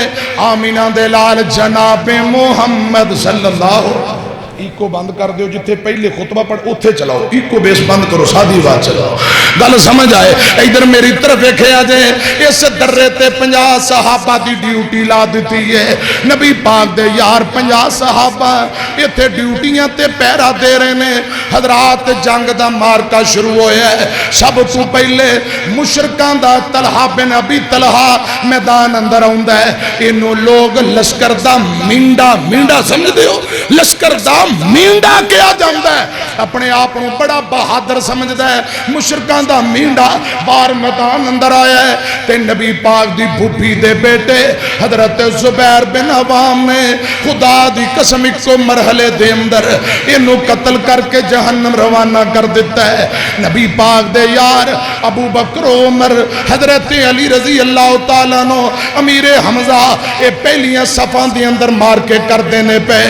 آمینہ دے لال جناب محمد صلی اللہ علیہ وسلم. ایکو بند کر دیو، جتھے پہلے خطبہ پڑھ اتھے چلاؤ، ایکو بیس بند کرو، سادھی بات چلاؤ. گل سمجھ آئے؟ ادھر میری طرف دیکھے آجے. اس درے تے 50 صحابہ دی ڈیوٹی لا دیتی ہے. نبی پاک دے یار 50 صحابہ ایتھے ڈیوٹیاں تے پیرا دے رہے نے. حضرات جنگ دا مارکا شروع ہویا ہے. سب تو پہلے مشرکان دا طلحہ بن ابی طلحہ میدان اندر آندا ہے. انہوں لوگ لشکر دا مینڈا سمجھ دیو، لشکر دا مینڈا کیا جاندا ہے، اپنے آپ کو بڑا بہادر سمجھدا ہے. مشرکان دا مینڈا بار میدان اندر آیا ہے تے نبی پاک دی بھوپی دے بیٹے حضرت زبیر بن عوام نے خدا دی قسم کو مرحلے دے اندر انہوں قتل کر کے جہنم روانہ کر دیتا ہے. نبی پاک دے یار ابو بکر عمر حضرت علی رضی اللہ تعالیٰ نو امیر حمزہ اے پہلیاں صفاں دی اندر مار کے کر دینے پہ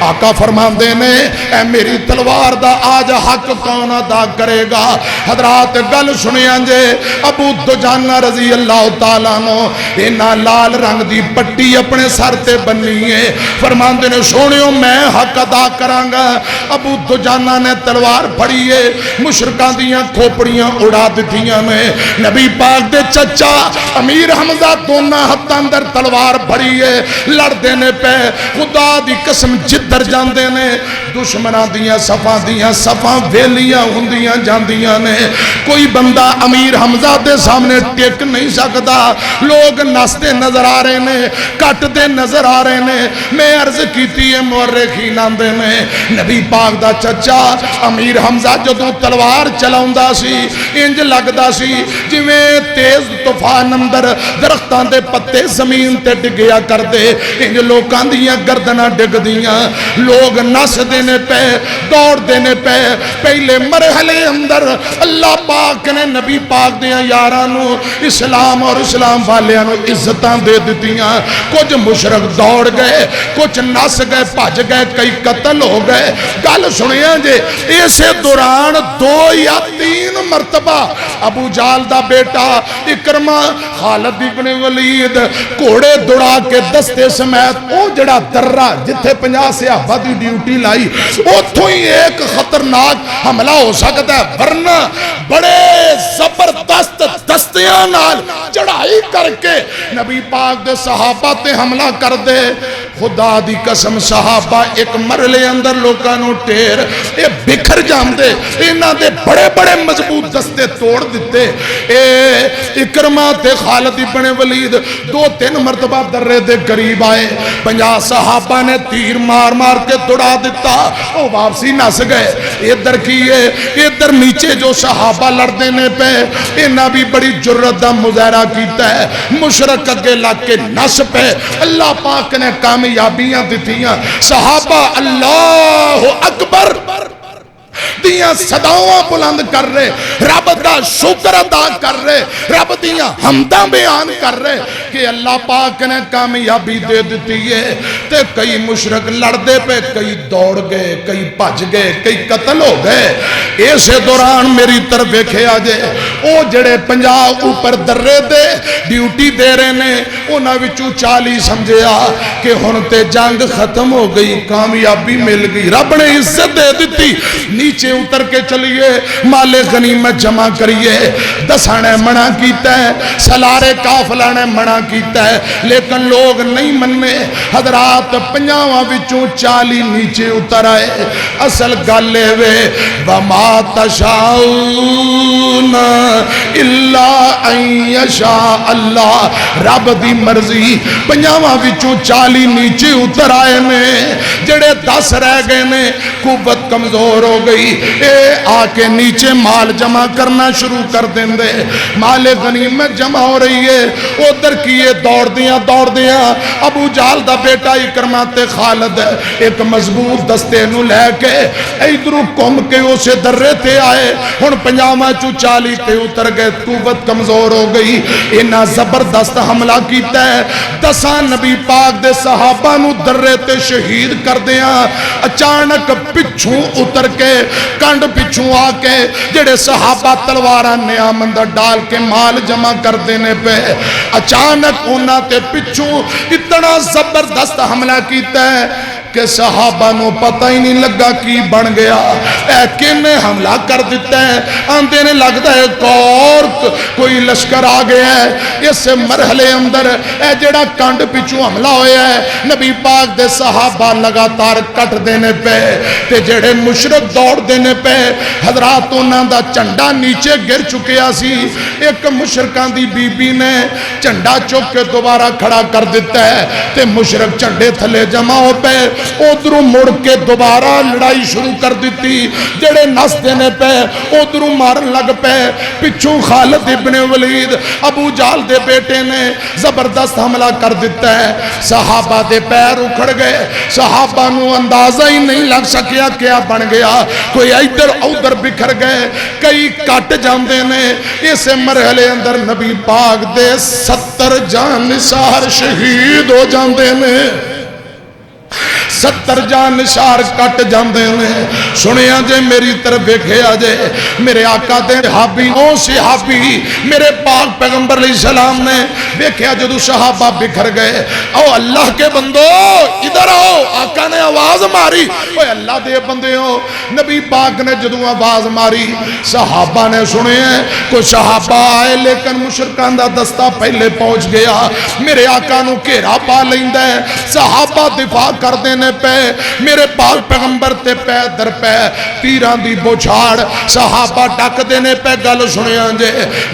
آقا فرمان دینے اے میری تلوار دا آج حق کون ادا کرے گا. حضرات گل سنیاں جے، ابو دجانہ رضی اللہ تعالیٰ نو اینا لال رنگ دی پٹی اپنے سر تے بنی ہے. فرمان دینے سونیوں میں حق ادا کرانگا. ابو دجانہ نے تلوار پھڑی ہے، مشرکان دیاں کھوپڑیاں اڑا دیتیاں نے. نبی پاک دے چچا امیر حمزہ دونہ ہتھ اندر تلوار پھڑی ہے. لڑ دینے پہ خدا دی قسم جدر جان دینے دشمنہ دیاں صفاں ویلیاں ہندیاں جاندیاں نے. کوئی بندہ امیر حمزہ دے سامنے ٹیک نہیں سکتا. لوگ نستے نظر آ رہے نے، کٹ دے نظر آ رہے نے. میں عرض کیتی ہے مورخین آندے نے نبی پاک دا چچا امیر حمزہ جدوں تلوار چلاوندا سی انج لگدا سی جویں تیز طوفان اندر درختاں دے پتے زمین تے ڈگیا کر دے. انج لوکاں دیاں گردناں ڈگ دیاں. لوگ نس دینے پہ دوڑ دینے پہ پہلے مرحلے اندر اللہ پاک نے نبی پاک دیاں یارانو اسلام اور اسلام والیانو عزتاں دے دیتیاں. کچھ مشرک دوڑ گئے، کچھ نس گئے، بھج گئے، کئی قتل ہو گئے. گل سنیاں جے اسے دوران 2 یا 3 مرتبہ ابو جال دا بیٹا اکرمہ خالد ابن ولید گھوڑے دوڑا کے دستے سمیت او جڑا درہ جتھے 50 صحابہ دی ڈیوٹی لائی اتھوں ہی ایک خطرناک حملہ ہو سکتا ہے. ورنہ بڑے زبردست دستیاں نال چڑھائی کر کے نبی پاک دے صحابہ تے حملہ کر دے. خدا دی قسم صحابہ ایک مرلے اندر لوکانوں ٹیر اے بکھر جام دے. انہاں دے بڑے بڑے مضبوط دستے توڑ دیتے. اے اکرمہ تے خالد ابن ولید 2-3 مرتبہ درے دے قریب آئے. 50 صحابہ نے تیر مار مار کے دوڑا دیتا. او واپسی نس گئے. ادھر کیے ادھر نیچے جو صحابہ لڑ دینے پہ انہاں بھی بڑی جرت دا مظاہرہ کیتا ہے. مشرک اگے لگ کے نس پہ اللہ پاک نے کامیابیاں دیتیاں. صحابہ اللہ اکبر دیاں صداواں بلند کر رہے، رب دا شکر ادا کر رہے، رب دیاں حمداں بیان کر رہے کہ اللہ پاک نے کامیابی دے دیتی ہے. تے کئی مشرک لڑ دے پہ کئی دوڑ گئے، کئی بھج گئے، کئی قتل ہو گئے. اسے دوران میری طرف ویکھے آجے او جڑے 50 اوپر درے دے ڈیوٹی دے رہے نے انہاں وچوں 40 سمجھیا کہ ہن تے جنگ ختم ہو گئی، کامیابی مل گئی، رب نے عزت دے دیتی. نیچے اتر کے چلیے مال غنیمت جمع کریے. دسانے منع کیتا ہے، سلارے کافلہ نے منع کیتا ہے لیکن لوگ نہیں مننے حضرات 50 وچوں 40 نیچے اتر آئے اصل گل وے وما تشاؤون الا ان یشاء اللہ رب دی مرضی 50 وچوں 40 نیچے اتر آئے نے جڑے 10 رہ گئے نے قوت کمزور ہو گئی اے آ کے نیچے مال جمع کرنا شروع کر دیں دے مال غنیمت جمع ہو رہی ہے ادھر کیے دوڑ دیاں ابو جہل دا بیٹا اکرمہ تے خالد ایک مضبوط دستے نو لے کے ادھروں کم کے اسے درے تے آئے ہن 50 چوں 40 تے اتر گئے قوت کمزور ہو گئی انہاں زبردست حملہ کیتا ہے 10 نبی پاک دے صحابہ نو درے تے شہید کر دیاں اچانک پچھوں اتر کے کنڈ پچھوں آ کے جڑے صحابہ تلواراں نیامند ڈال کے مال جمع کر دینے پہ اچانک انہاں تے پچھوں اتنا زبردست حملہ کیتا ہے کہ صحابہ نو پتہ ہی نہیں لگا کی بن گیا اے کنے حملہ کر دیتا ہے آندے نے لگتا ہے کوئی لشکر آ گیا ہے اس مرحلے اندر اے جڑا کانڈ پچھو حملہ ہویا ہے نبی پاک دے صحابہ لگاتار کٹ دینے پہ تے جڑے مشرک دوڑ دینے پہ حضرات انہاں دا چنڈا نیچے گر چکیا سی ایک مشرکان دی بی بی نے چنڈا چوک کے دوبارہ کھڑا کر دیتا ہے تے مشرک چنڈے تھلے جمع ہو پہ ادھروں مڑ کے دوبارہ لڑائی شروع کر دیتی جڑے نس دینے پہ ادھروں مارن لگ پہ پچھوں خالد ابن ولید ابو جہل دے بیٹے نے زبردست حملہ کر دیتا ہے صحابہ دے پیر اکھڑ گئے صحابہ نو اندازہ ہی نہیں لگ سکیا کیا بن گیا کوئی ادھر ادھر بکھر گئے کئی کٹ جاندے نے اس مرحلے اندر نبی پاک دے 70 جان نثار شہید ہو جاندے نے 70 جان نثار کٹ جاندے نے سنیا جے میری طرف ویکھیا جے میرے آقا دے صحابی او صحابی میرے پاک پیغمبر علیہ السلام نے ویکھیا جدو صحابہ بکھر گئے او اللہ کے بندو ادھر آؤ آقا نے آواز ماری اوے اللہ دے بندے ہو نبی پاک نے جدو آواز ماری صحابہ نے سنے ہیں کوئی صحابہ آئے لیکن مشرکان دا دستہ پہلے پہنچ گیا میرے آقا نو گھیرا پا لیندا ہے صحابہ دفاع کر دینے پہ میرے پاک پیغمبر تے پہ در پہ تیران دی بوچھاڑ صحابہ ڈک دینے پہ گل سنیا جے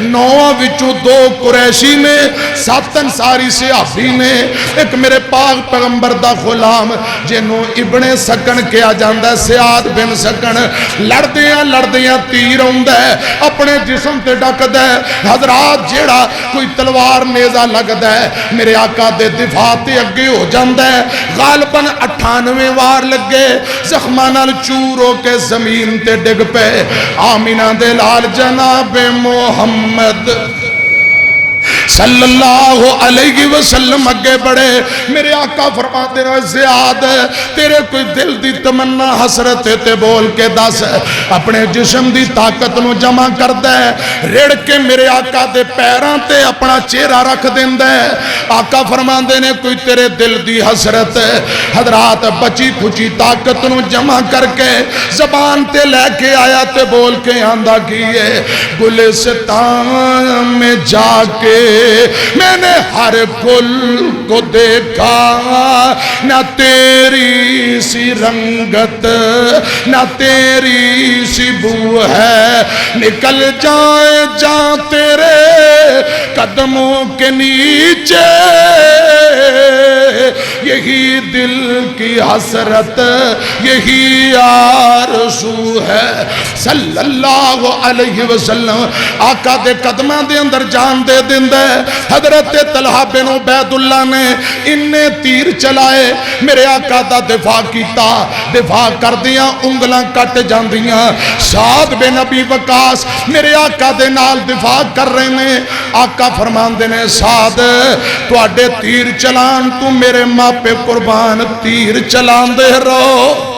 9 وچوں 2 قریشی نے 7 انصاری صحابی نے ایک میرے پاک پیغمبر دا غلام جنہوں ابن سکن کیا جاندہ ہے سیاد بن سکن لڑدیاں تیر ہوندہ ہے اپنے جسم تے ڈک دے حضرات جیڑا کوئی تلوار نیزہ لگ دے میرے آقا دے دفاع تے اگے ہو جاندہ ہے غالباً 98 وار لگے زخمانہ چور ہو کے زمین تے ڈگ پہ آمینہ دے لال جناب محمد صلی اللہ علیہ وسلم اگے بڑھے میرے آقا فرماتے رہے زیاد تیرے کوئی دل دی تمنا حسرت تے بول کے دس اپنے جسم دی طاقت نو جمع کر دے ریڑ کے میرے آقا دے پیران تے اپنا چہرہ رکھ دیں دے آقا فرماتے نے کوئی تیرے دل دی حسرت حضرات بچی کھچی طاقت نو جمع کر کے زبان تے لے کے آیا تے بول کے آندہ کیے گلستان میں جا کے میں نے ہر گل کو دیکھا نہ تیری سی رنگت نہ تیری سی بو ہے نکل جائیں جہاں تیرے قدموں کے نیچے یہی دل کی حسرت یہی آرزو ہے صلی اللہ علیہ وسلم آقا دے قدمہ دے اندر جان دے دندے حضرت طلحہ بن عبید اللہ نے انہیں تیر چلائے میرے آقا دا دفاع کیتا دفاع کر دیا انگلاں کٹ جان دیا سعد بن ابی وقاص میرے آقا دے نال دفاع کر رہے ہیں آقا فرمان دینے سعد تو اڈے تیر چلان تو میرے ماں پہ قربان تیر چلان دے رہو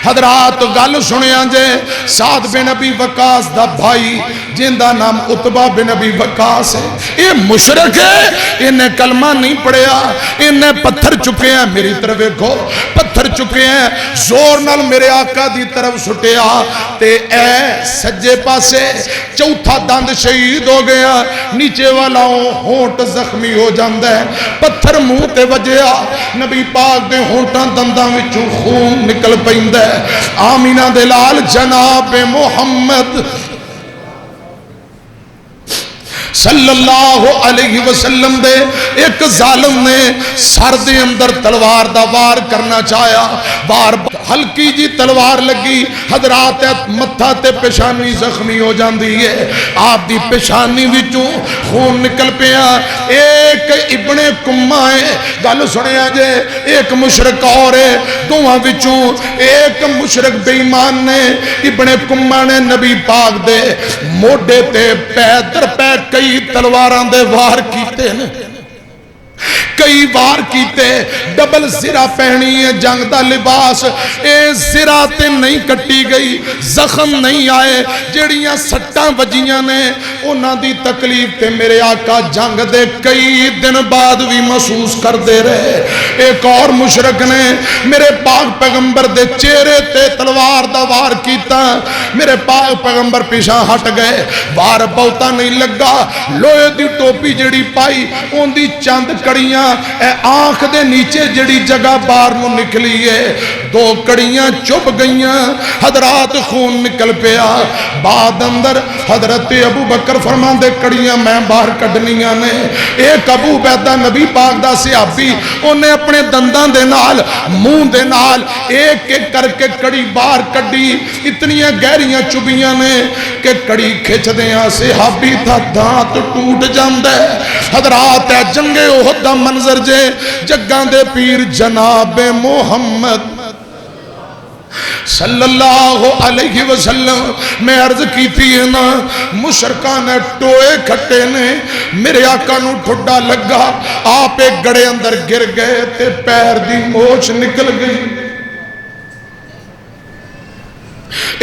حضرات گل سنیا جے سعد بن ابی وقاص دا بھائی جن دا نام عتبہ بن ابی وقاص ہے یہ مشرک ہے انہیں کلمہ نہیں پڑھیا انہیں پتھر چکے ہیں میری طرف دیکھو پتھر چکے ہیں، زور نال میرے آقا دی طرف سٹیا تے اے سجے پاسے چوتھا دند شہید ہو گیا، نیچے والا ہونٹ زخمی ہو جاندہ ہے، پتھر منہ تے وجیا، نبی پاک دے ہونٹاں دنداں وچوں خون نکل پیندہ ہے۔ آمینہ دے لال جناب محمد صلی اللہ علیہ وسلم دے ایک ظالم نے سر دے اندر تلوار دا وار کرنا چاہیا، وار ہلکی جی تلوار لگی، حضرات متھا تے پیشانی زخمی ہو جاندی ہے، آپ دی پیشانی وچوں خون نکل پیا۔ ایک ابن کمہ ہے، گل سنیا جے، ایک مشرک اور ہے، دوہاں وچوں ایک مشرک بے ایمان نے ابن کمہ نے نبی پاک دے موڈے تے پیدر پہ کئی تلواران دے وار کیتے ہیں، کئی وار کیتے، ڈبل زرہ پہنی ہے، جنگ دا لباس، اے زرہ تے نہیں کٹی گئی، زخم نہیں آئے، جڑیاں سٹاں وجیاں نے انہاں دی تکلیف تے میرے آقا جنگ دے کئی دن بعد بھی محسوس کر دے رہے۔ ایک اور مشرک نے میرے پاک پیغمبر دے چہرے تے تلوار دا وار کیتا، میرے پاک پیغمبر پیشاں ہٹ گئے، وار بہتا نہیں لگا، لوہے دی ٹوپی جڑی پائی ان دی چند کڑیاں اے آنکھ دے نیچے جڑی جگہ بار نو نکلی ہے، دو کڑیاں چپ گئیاں، حضرات خون نکل پیا۔ بعد اندر حضرت ابو بکر فرمان دے کڑیاں میں باہر کڈنیاں نے، ایک ابو بیدہ نبی پاک دا صحابی انہیں اپنے دندان دے نال منہ دے نال ایک ایک کر کے کڑی باہر کڈی، اتنی گہریاں چبیاں نے کہ کڑی کھچ دیاں صحابی تھا دانت ٹوٹ جاندے۔ حضرات جنگ احد دا منظر جے، جگاں دے پیر جناب محمد صلی اللہ علیہ وسلم، میں عرض کی تھی نا، مشرکان نے ٹوئے کھٹے نے، میرے آقا نو ٹھڈا لگا، آپ ایک گڑے اندر گر گئے تے پیر دی موچ نکل گئی۔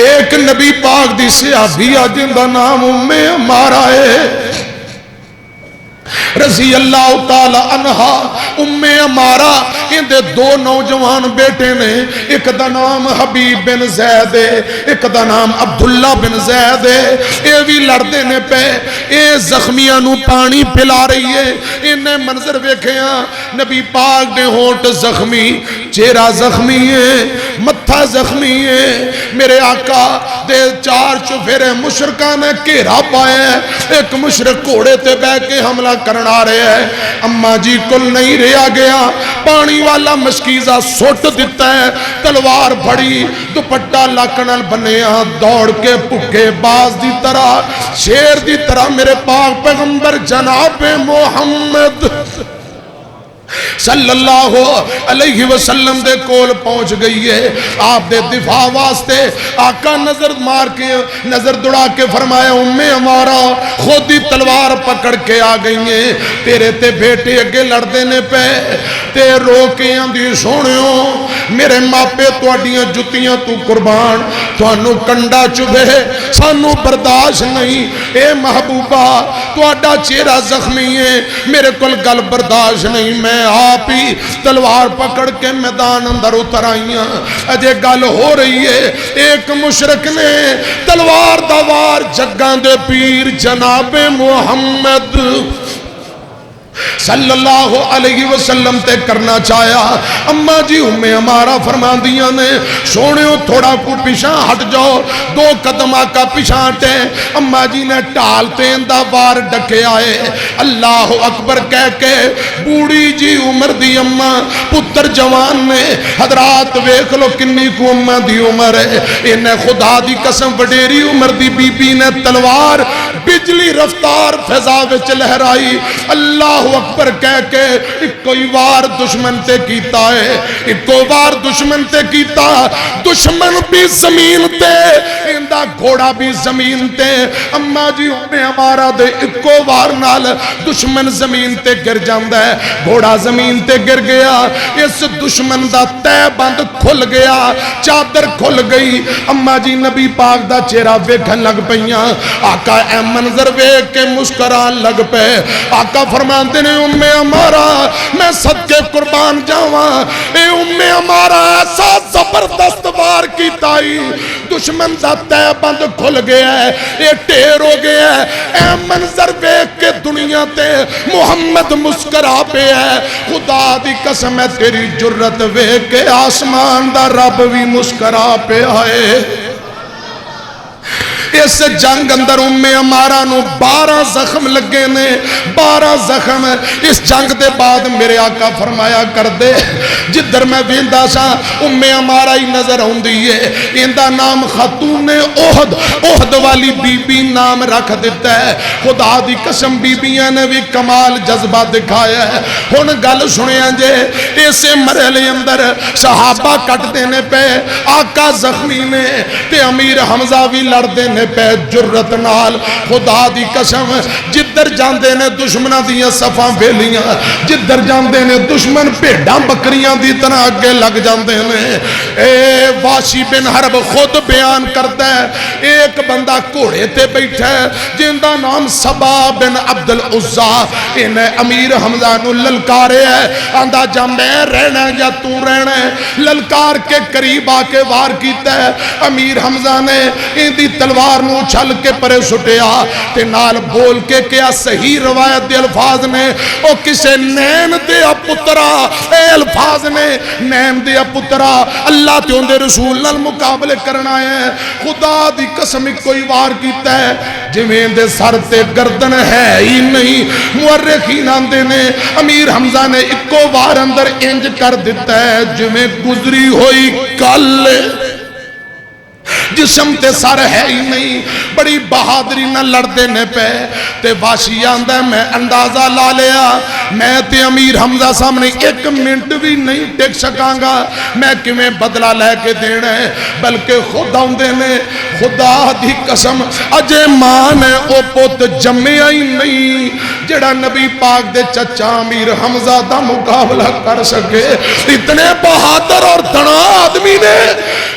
ایک نبی پاک دی صحابی جن دا نام ام عمارہ ہے رضی اللہ تعالی عنہا، ام عمارہ ان دے دو نوجوان بیٹے نے، ایک دا نام حبیب بن زید ہے، ایک دا نام عبداللہ بن زید ہے، اے بھی لڑتے نے پہ، اے زخمیاں نو پانی پلا رہی ہے، انہیں منظر ویکھیاں، نبی پاک نے ہونٹ زخمی، چہرہ زخمی ہے، متھا زخمی ہے، میرے آقا دے چار چفیرے مشرکان نے گھیرا پائے ہیں، ایک مشرک گھوڑے تے بہ کے حملہ کرنا رہے ہیں، اماں جی کل نہیں رہا گیا، پانی والا مشکیزہ سوٹ دیتا ہے، تلوار بڑی دوپٹہ لاکنال بنیا، دوڑ کے پکے باز دی طرح، شیر دی طرح میرے پاک پیغمبر جناب محمد صلی اللہ علیہ وسلم دے کول پہنچ گئی ہے۔ آپ دے دفاع واسطے آقا نظر مار کے نظر دڑا کے فرمایا ام عمارہ خود ہی تلوار پکڑ کے آ گئی ہیں، تیرے تے بیٹے اگے لڑ دینے پہ تے رو کے آندھی سونیوں میرے ماپے تواڈیاں جتیاں تو قربان، توانو کنڈا چبھے سانو برداشت نہیں، اے محبوبہ تواڈا چہرہ زخمی ہے، میرے کل گل برداشت نہیں، میں آپ ہی تلوار پکڑ کے میدان اندر اتر آئیاں۔ اجے گل ہو رہی ہے، ایک مشرک نے تلوار دوار جگاں دے پیر جناب محمد صلی اللہ علیہ وسلم تے کرنا چاہیا، اماں جی ام عمارہ فرمان دیاں نے سونیوں تھوڑا کو پیشاں ہٹ جاؤ، دو قدم آقا پیشاں ہٹے، اماں جی نے ٹالتے اندہ وار ڈکے آئے، اللہ اکبر کہہ کے بوڑی جی عمر دی اماں پتر جوان نے، حضرات ویکھ لو کنی کو اماں دی عمر ہے، انہیں خدا دی قسم وڈیری عمر دی بی بی نے تلوار بجلی رفتار فضا وچ لہرائی، اللہ اکبر کہہ کے کوئی وار دشمن تے کیتا ہے، ایک وار دشمن تے کیتا، دشمن بھی زمین تے اندہ گھوڑا بھی زمین تے، اماں جی ہمیں ہمارا دے ایک وار نال دشمن زمین تے گر جاندہ ہے، گھوڑا زمین تے گر گیا، اس دشمن دا تے بند کھل گیا، چادر کھل گئی، اماں جی نبی پاک دا چہرہ ویکھن لگ پئیاں، آقا اے منظر ویکھ کے مسکران لگ پے، آقا فرمان آندے نے اُمّے عمارہ میں صدقے قربان جاواں اے اُمّے عمارہ ایسا زبردست وار کی تائی دشمن دا تے بند کھل گیا ہے اے ٹیر ہو گیا ہے اے منظر بیک کے دنیا تے محمد مسکرا پہ ہے خدا دی قسم ہے تیری جرت بیک کے آسمان دا رب بھی مسکرا پہ آئے اس جنگ اندر عمارہ نو 12 زخم لگے نے 12 زخم اس جنگ دے بعد میرے آقا فرمایا کر دے جدر میں ویندا سا عمارہ ہی نظر ہوندی ہے اندہ نام خاتون احد والی بی بی نام رکھ دیتا ہے خدا دی قسم بی بیاں نے بھی کمال جذبہ دکھایا ہے ہن گل سنیا جے اسے مرحلے اندر صحابہ کٹ دینے پہ آقا زخمی نے تے امیر حمزہ بھی لڑ دینے پہ جرت نال خدا دی قسم جدر جاندے نے دشمنہ دیاں صفاں بیلیاں جدر جاندے نے دشمن پیڑاں بکریاں دی طرح آگے لگ جاندے نے اے واشی بن حرب خود بیان کرتا ہے ایک بندہ کوڑے تے بیٹھا ہے جن دا نام سبا بن عبدالعزا انہیں امیر حمزہ نو للکارے ہے آندہ جا میں رہنا یا تو رہنا ہے للکار کے قریب آکے وار کیتا ہے امیر حمزہ نے ان دی تلوار نو چھل کے پرے سٹیا تے نال بول کے کیا صحیح روایت دے الفاظ نے او کسے نین دیا پترا اے الفاظ نے نین دیا پترا اللہ تے ان دے رسول نال مقابلے کرنا ہے خدا دی قسم کوئی وار کیتا ہے جویں دے سر تے گردن ہے ہی نہیں مورخین آندے نے امیر حمزہ نے اکو وار اندر انج کر دیتا ہے جویں گزری ہوئی کل جسم تے سر ہے ہی نہیں بڑی بہادری نہ لڑ دینے پہ تے واشی آندہ ہے میں اندازہ لا لیا میں تے امیر حمزہ سامنے ایک منٹ بھی نہیں ٹک سکاں گا میں کیویں بدلہ لے کے دینا ہے بلکہ خود آندے نے خدا دی قسم اجے ماں نے او پوت جمعہ ہی نہیں جڑا نبی پاک دے چچا امیر حمزہ دا مقابلہ کر سکے اتنے بہادر اور دھنا آدمی نے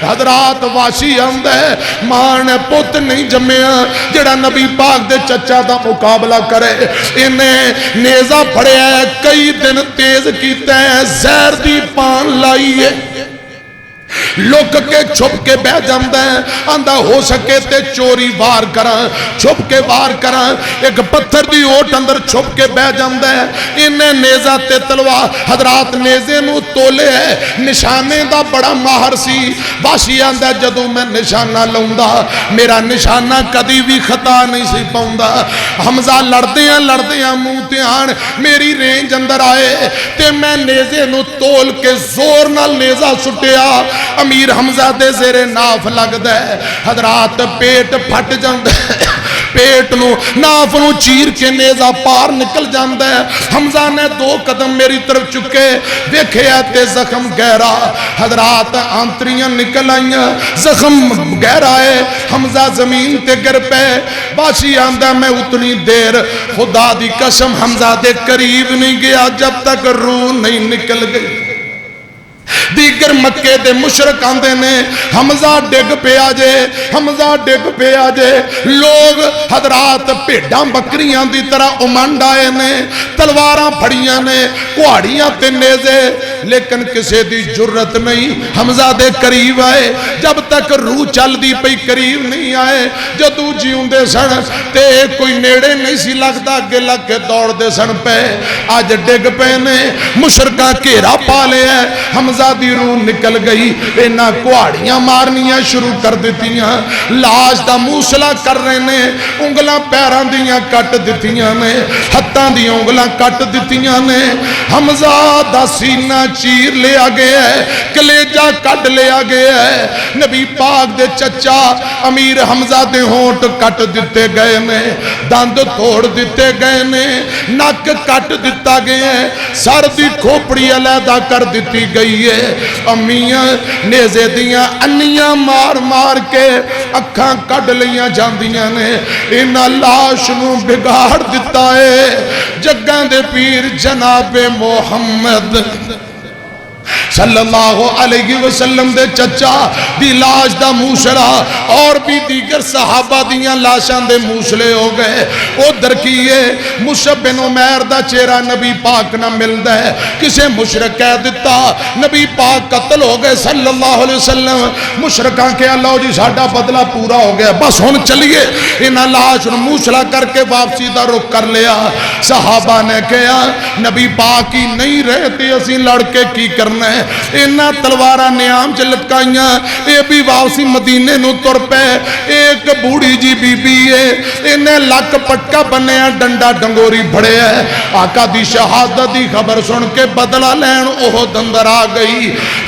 حضرات واشی آندہ ہے ماں نے پوت نہیں جمعہ جڑا نبی پاک دے چچا دا مقابلہ کرے انہیں نیزہ پڑے ہے کئی دن تیز کیتے ہیں زہر دی پان لائیے لوک کے چھپ کے بہ جاندہ ہیں آندہ ہو سکے تے چوری وار کران چھپ کے وار کران ایک پتھر دی اوٹ اندر چھپ کے بہ جاندہ ہے انہیں نیزہ تے تلوار حضرات نیزے نو تولے ہے نشانے دا بڑا ماہر سی واشی آندہ ہے جدو میں نشانہ لوندا میرا نشانہ کدی بھی خطا نہیں سی پاؤندا حمزہ لڑدیاں موتیاں میری رینج اندر آئے تے میں نیزے نو تول کے زور نہ نیزہ سٹیا امیر حمزہ دے زیر ناف لگ دے حضرات پیٹ پھٹ جاندے پیٹ نو ناف نو چیر کے نیزہ پار نکل جاندے حمزہ نے 2 قدم میری طرف چکے دیکھے آتے زخم گہرا حضرات آنتریاں نکل آئیاں زخم گہرا ہے حمزہ زمین تے گر پہ باشی آندہ میں اتنی دیر خدا دی قسم حمزہ دے قریب نہیں گیا جب تک روح نہیں نکل گئی دیگر مکے دے مشرک آندے نے حمزہ ڈگ پہ آجے حمزہ ڈگ پہ آجے لوگ حضرات پیڑاں بکریاں دی طرح امانڈ آئے نے تلواراں پھڑیاں نے کوہاڑیاں تے نیزے لیکن کسے دی جرت نہیں حمزہ دے قریب آئے جب تک روح چل دی پئی قریب نہیں آئے جدو جیوں دے سن تے کوئی نیڑے نہیں سی لگتا اگے لگ کے دوڑ دے سن پہ آج ڈگ پہ نے مشرکاں گھیرا پا لے ہے حمزہ دی روح نکل گئی اینا کوہاڑیاں مارنیاں شروع کر دیتیاں لاش دا موسلا کر رہے نے انگلاں پیران دیاں کٹ دیتیاں نے ہتھاں دی انگلاں کٹ دیتیاں نے حمزہ دا سینہ چیر لے آگے ہے کلیجہ کٹ لے آگے ہے نبی پاک دے چچا امیر حمزہ دے ہونٹ کٹ دیتے گئے نے دند توڑ دیتے گئے نے نک کٹ دیتا گئے ہیں سر دی کھوپڑی علیحدہ کر دیتی گئی ہے امیاں نیزے دیاں انیاں مار مار کے اکھاں کڈ لیاں جاندیاں نے انہاں لاش نو بگاڑ دیتا ہے جگاں دے پیر جناب محمد صلی اللہ علیہ وسلم دے چچا دی لاش دا موسلا اور بھی دیگر صحابہ دیاں لاشاں دے موسلے ہو گئے. ادھر کیے مصعب بن عمیر دا چہرہ نبی پاک نہ ملدا ہے. کسے مشرک کہہ دیتا نبی پاک قتل ہو گئے صلی اللہ علیہ وسلم. مشرکاں کہ اللہ جی ساڈا بدلہ پورا ہو گیا بس ہن چلیے. انہاں لاش نوں موسلا کر کے واپسی دا رخ کر لیا. صحابہ نے کہا نبی پاک ہی نہیں رہے تے اسی لڑ کے کی کرنا ہے. انہاں تلواراں نیام چ لٹکائیاں اے بھی واپسی مدینے نوں تر پے. ایک بوڑھی جی بی بی ہے انہیں لک پٹکا بنیا ڈنڈا ڈنگوری بھڑیا ہے. آقا دی شہادت دی خبر سن کے بدلہ لین احد اندر آ گئی.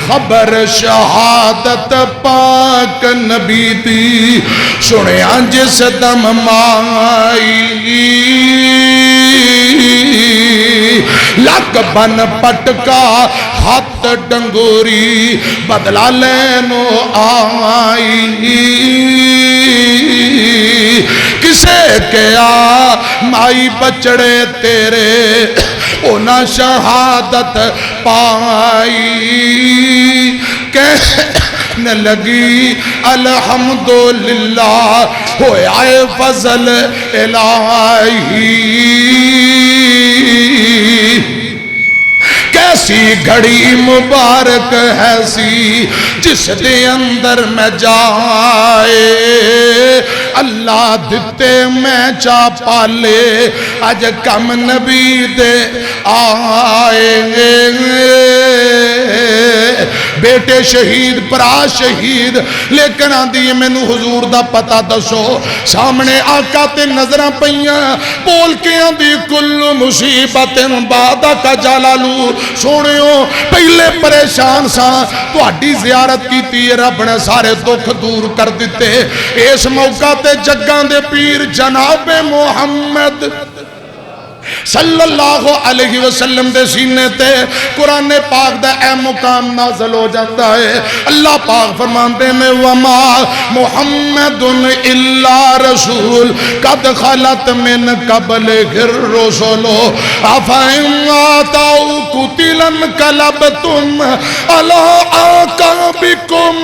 خبر شہادت پاک نبی دی سنیا جس دم مائی لک بن پٹکا ہاتھ ڈنگوری بدلہ لینو آئی. کسے کیا مائی بچڑے تیرے اونا شہادت پائی. کہنے لگی الحمدللہ ہویا فضل الہی. کیسی گھڑی مبارک ہے سی جس دے اندر میں جائے اللہ دتے میں چا پالے اج کم نبی دے آئے. بیٹے شہید پرا شہید لیکن آندھی میں نو حضور دا پتہ دسو. سامنے آقا تے نظرہ پئیاں بول کے آندھی کل مصیبت بعد کا جلالو. سونیو پہلے پریشان سا تو اڈی زیارت کی تی رب نے سارے دکھ دور کر دیتے. اس موقع تے جگان دے پیر جناب محمد صلی اللہ علیہ وسلم دے سینے تے قرآن پاک دا اے مقام نازل ہو جاتا ہے. اللہ پاک فرماندے میں وما محمد الا رسول قد خلت من قبل الرسل افإن آتوا قتلا انقلبتم على أعقابكم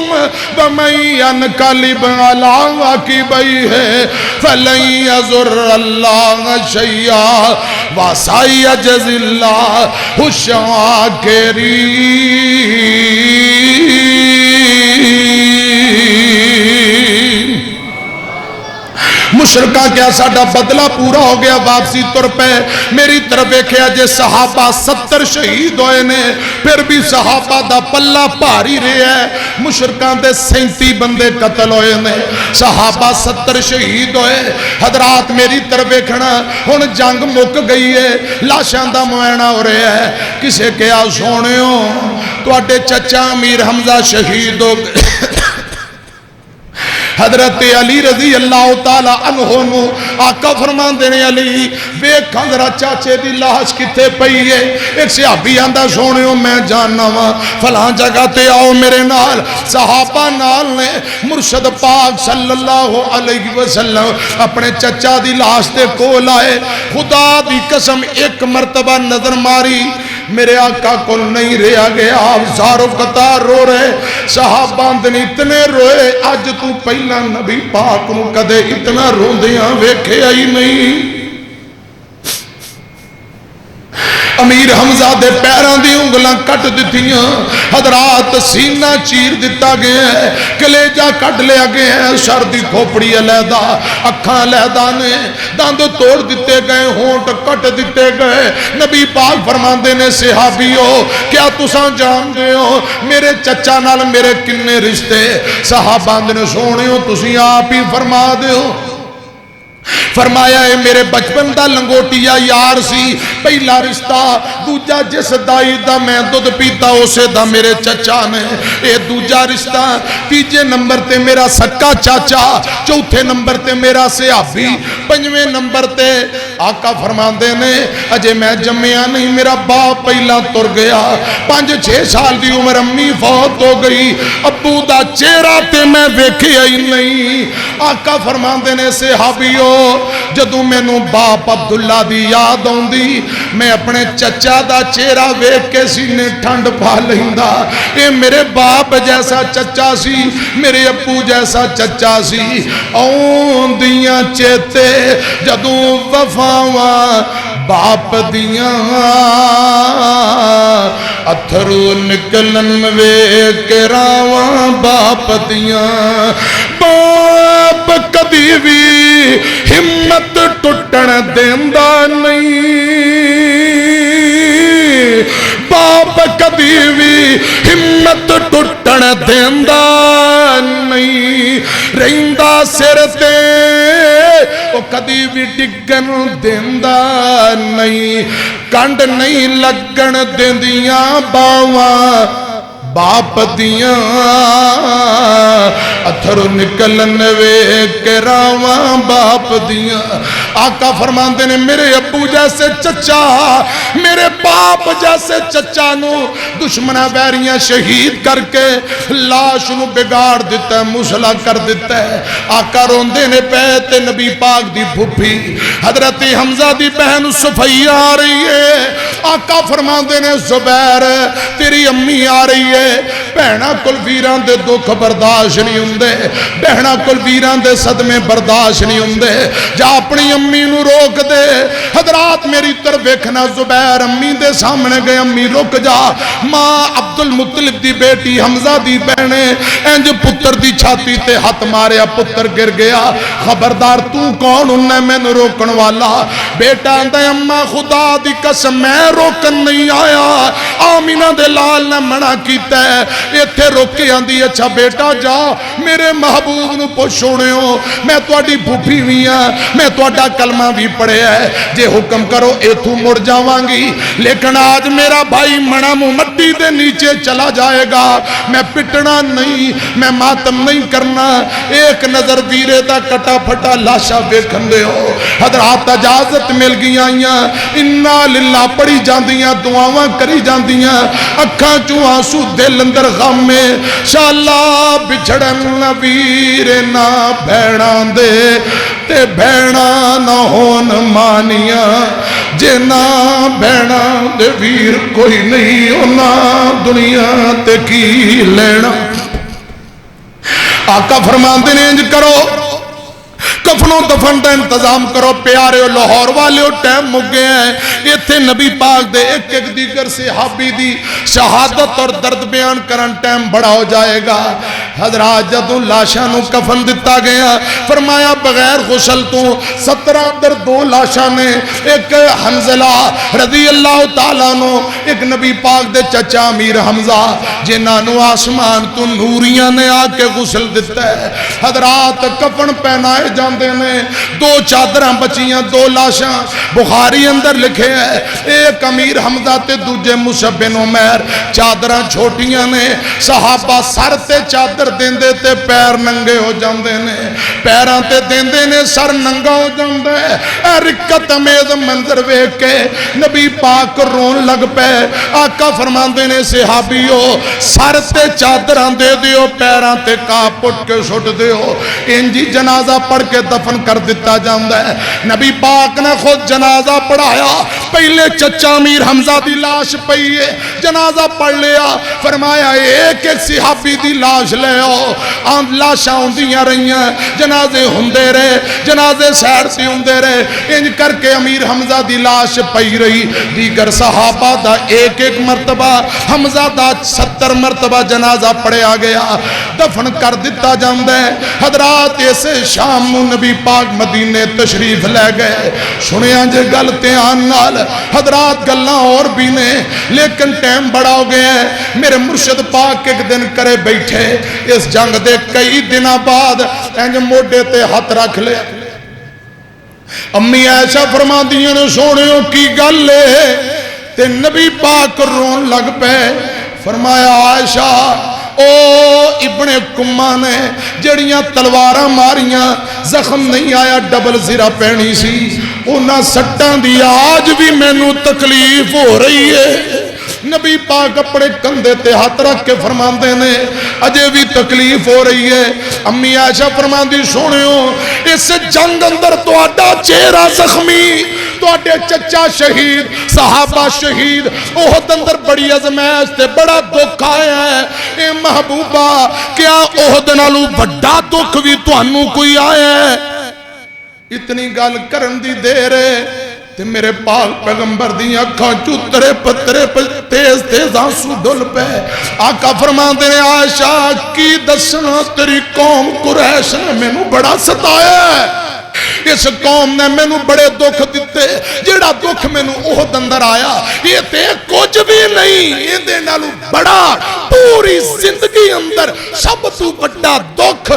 ومن ينقلب على عقبيه فلن يضر الله شيئا وَسَيَجْزِ اللَّهُ الشَّاكِرِينَ. مشرکہ کیا ساڈا بدلہ پورا ہو گیا واپسی تر پہ. میری طرف دیکھیا جے صحابہ 70 شہید ہوئے نے پھر بھی صحابہ دا پلہ بھاری رہا ہے. مشرکاں دے 37 بندے قتل ہوئے نے صحابہ 70 شہید ہوئے. حضرات میری طرف دیکھنا ہن جنگ مک گئی ہے لاشاں دا معائنہ ہو رہا ہے. کسے کیا سونیو تواڈے چچا امیر حمزہ شہید ہو گئے. حضرت علی رضی اللہ تعالیٰ عنہ نو آقا فرمان دینے علی ویکھاں ذرا چاچے دی لاش کتے پئی ہے. ایک صحابی آندا سونیو میں جاننا وا فلاں جگہ تے آؤ میرے نال. صحابہ نال نے مرشد پاک صلی اللہ علیہ وسلم اپنے چچا دی لاش تے کول آئے. خدا دی قسم ایک مرتبہ نظر ماری میرے آقا کو نہیں رہا گیا. آپ زارو قطار رو رہے. صحابہ اندن اتنے روئے آج تو پہلا نبی پاک نو کدے اتنا روندیاں ویکھے آئی نہیں. امیر حمزہ دے پیران دی انگلاں کٹ دیتیاں. حضرات سینہ چیر دیتا گیا ہے کلیجہ کٹ لیا گیا ہے. سر دی کھوپڑی علیحدہ اکھاں علیحدہ نے داندو توڑ دیتے گئے ہونٹ کٹ دیتے گئے. نبی پاک فرماندے نے صحابیو کیا تساں جان دے ہو میرے چچا نال میرے کنے رشتے. صحابہ نے سونیو تسی آپ ہی فرما دے ہو. فرمایا ہے میرے بچپن دا لنگوٹیا یار سی پہلا رشتہ. دوجا جس دائی دا میں دودھ پیتا اسے دا میرے چچا نے. اے دوجا رشتہ. تیجے نمبر تے میرا سکا چاچا. چوتھے نمبر تے میرا صحابی. پنجویں نمبر تے آقا فرماندے نے اجے میں جمعیا نہیں میرا باپ پہلا تر گیا. 5-6 سال دی عمر امی فوت ہو گئی. ابو دا چہرہ تے میں ویکھیا ہی نہیں. آقا فرماندے نے صحابیو جدوں مینوں باپ عبداللہ دی یاد آوندی میں اپنے چچا دا چہرہ ویکھ کے سینے ٹھنڈ پا لیندا. اے میرے باپ جیسا چچا سی, میرے ابو جیسا چچا سی. آوندیاں چیتے جدوں وفاواں باپ دیاں اتھرو نکلن ویکھ کے راواں باپ دیاں. باپ کدی بھی ہمت ٹوٹن دیندا نہیں, باپ کدی بھی ہمت ٹوٹن دیندا نہیں. رہندا سر تے او کدی بھی ڈگن دیندا نہیں. کنڈ نہیں لگن دیندیاں باواں باپ دیاں اتھرو نکلن ویکھ کے راواں باپ دیاں. آقا فرماندے نے میرے ابو جیسے چچا, میرے باپ جیسے چچا نو دشمنہ بیریاں شہید کر کے لاش نو بگاڑ دیتا ہے, مسلا کر دیتا ہے. آقا روندے نے پے تے نبی پاک دی پھپھی حضرت حمزہ دی بہن صفیہ آ رہی ہے. آقا فرماندے نے زبیر تیری امی آ رہی ہے. بہنا کل ویران دے دکھ برداشت نہیں ہوندے, بہنا کل ویران دے صدمے برداشت نہیں ہوندے. جا اپنی امی نو روک دے. حضرات میری طرف ویکھنا زبیر امی دے سامنے گئے. امی رک جا. ماں عبد المطلب دی بیٹی حمزہ دی بہنے انج پتر دی چھاتی تے ہاتھ ماریا, پتر گر گیا. خبردار تو کون انہیں میں نو روکن والا؟ بیٹا اندھے اممہ خدا دی قسم میں روکن نہیں آیا, آمینہ دے لال نے منع کیتا ہے. ایتھے روکے آندھی اچھا بیٹا جا میرے محبوب نو پوچھوڑے ہو, میں تواڈی پھوپھی بھی ہاں, میں تواڈا کلمہ بھی پڑھے ہے, جے حکم کرو ایتھوں مڑ جاوانگی. لیکن آج میرا بھائی منا مٹی دے نیچے چلا جائے گا. میں پٹنا نہیں, میں ماتم نہیں کرنا. ایک نظر ویرے دا کٹا پھٹا لاشا ویکھن دے ہو. حضرات اجازت مل گیا آئیاں, انا للہ پڑھی جاندیاں, دعاواں کری جاندیاں. اکھاں چوں آنسو دل اندر غم میں شاءاللہ بچھڑن ویرے نہ بھیناں دے تے بھیناں نہ ہون مانیاں. جے نہ بھیناں دے ویر کوئی نہیں ہونا دنیا تے کی لینا. آقا فرماندے نے انج کرو کفنوں دفن دا انتظام کرو. پیارے لاہور والے ٹائم مگے ہیں. یہ تھے نبی پاک دے ایک ایک دیگر صحابی دی شہادت اور درد بیان کرن ٹائم بڑا ہو جائے گا. حضرات جدوں لاشاں نو کفن دتا گیا فرمایا بغیر غسل تو 17 اندر 2 لاشاں نے, ایک حنزلہ رضی اللہ تعالیٰ نو, ایک نبی پاک دے چچا امیر حمزہ جنہاں نو آسمان تو نوریاں نے آ کے غسل دتا ہے. حضرات کفن پہنائے جاندے نے. 2 چادراں بچیاں, 2 لاشاں. بخاری اندر لکھے ہے ایک امیر حمزہ تے دوجے مصعب بن عمیر. چادراں چھوٹیاں نے, صحابہ سر تے چادر دیندے تے پیر ننگے ہو جاندے نے, پیراں تے دیندے نے سر ننگا ہو جاندے. اے رکت امیز منظر ویکھ کے نبی پاک رون لگ پے. آقا فرماندے نے صحابیو سر تے چادراں دے دیو, پیراں تے کاپ پٹ کے سٹ دیو. انجی جنازہ پڑھ کے دفن کر دیتا جاندہ ہے. نبی پاک نے خود جنازہ پڑھایا. پہلے چچا امیر حمزہ دی لاش پئیے, جنازہ پڑھ لیا. فرمایا ایک ایک صحابی دی لاش لے آؤ. آم لاشاں ہوندیاں رہیاں, جنازے ہوندے رہے, جنازے سیر سے ہوندے رہے. انج کر کے امیر حمزہ دی لاش پئی رہی. دیگر صحابہ دا ایک ایک مرتبہ, حمزہ دا 70 مرتبہ جنازہ پڑھیا گیا, دفن کر دیتا جاندہ ہے. حضرات ایسے شام نو نبی پاک مدینے تشریف لے گئے. سنیاں جے گل دھیان نال, حضرات گلاں اور بھی نے لیکن ٹائم بڑا ہو گیا ہے. میرے مرشد پاک ایک دن کرے بیٹھے, اس جنگ دے کئی دنوں بعد انج موڈے تے ہاتھ رکھ لے. امی عائشہ فرما دیاں نے سونیوں کی گل لے تے نبی پاک رون لگ پے. فرمایا عائشہ او ابن کمہ نے جڑیاں تلواراں ماریاں زخم نہیں آیا, ڈبل زرہ پہنی سی, انہاں سٹاں دی آج بھی میں نو تکلیف ہو رہی ہے. نبی پاک اپنے کندھے تے ہاتھ رکھ کے فرماندے نے اجے بھی تکلیف ہو رہی ہے. امی عائشہ فرماندی سونیو اس جنگ اندر تہاڈا چہرہ زخمی, تہاڈے چچا شہید, صحابہ شہید, احد اندر بڑی ازمائش تے بڑا دکھ آیا ہے. اے محبوبہ کیا احد نالوں بڑا دکھ بھی تانوں کوئی آیا ہے؟ اتنی گل کرن دی دیر ہے تے میرے پاک پیغمبر دی اکھاں چترے پترے تیز تیز آنسو ڈل پے. آقا فرماندے نے عائشہ کی دسنا تیری قوم قریش نے مینوں بڑا ستایا ہے, اس قوم نے مینوں بڑے دکھ دیتے, جیڑا دکھ مینوں احد اندر آیا یہ تے کچھ بھی نہیں, یہ دے نالوں بڑا پوری زندگی اندر سب تو بڑا دکھ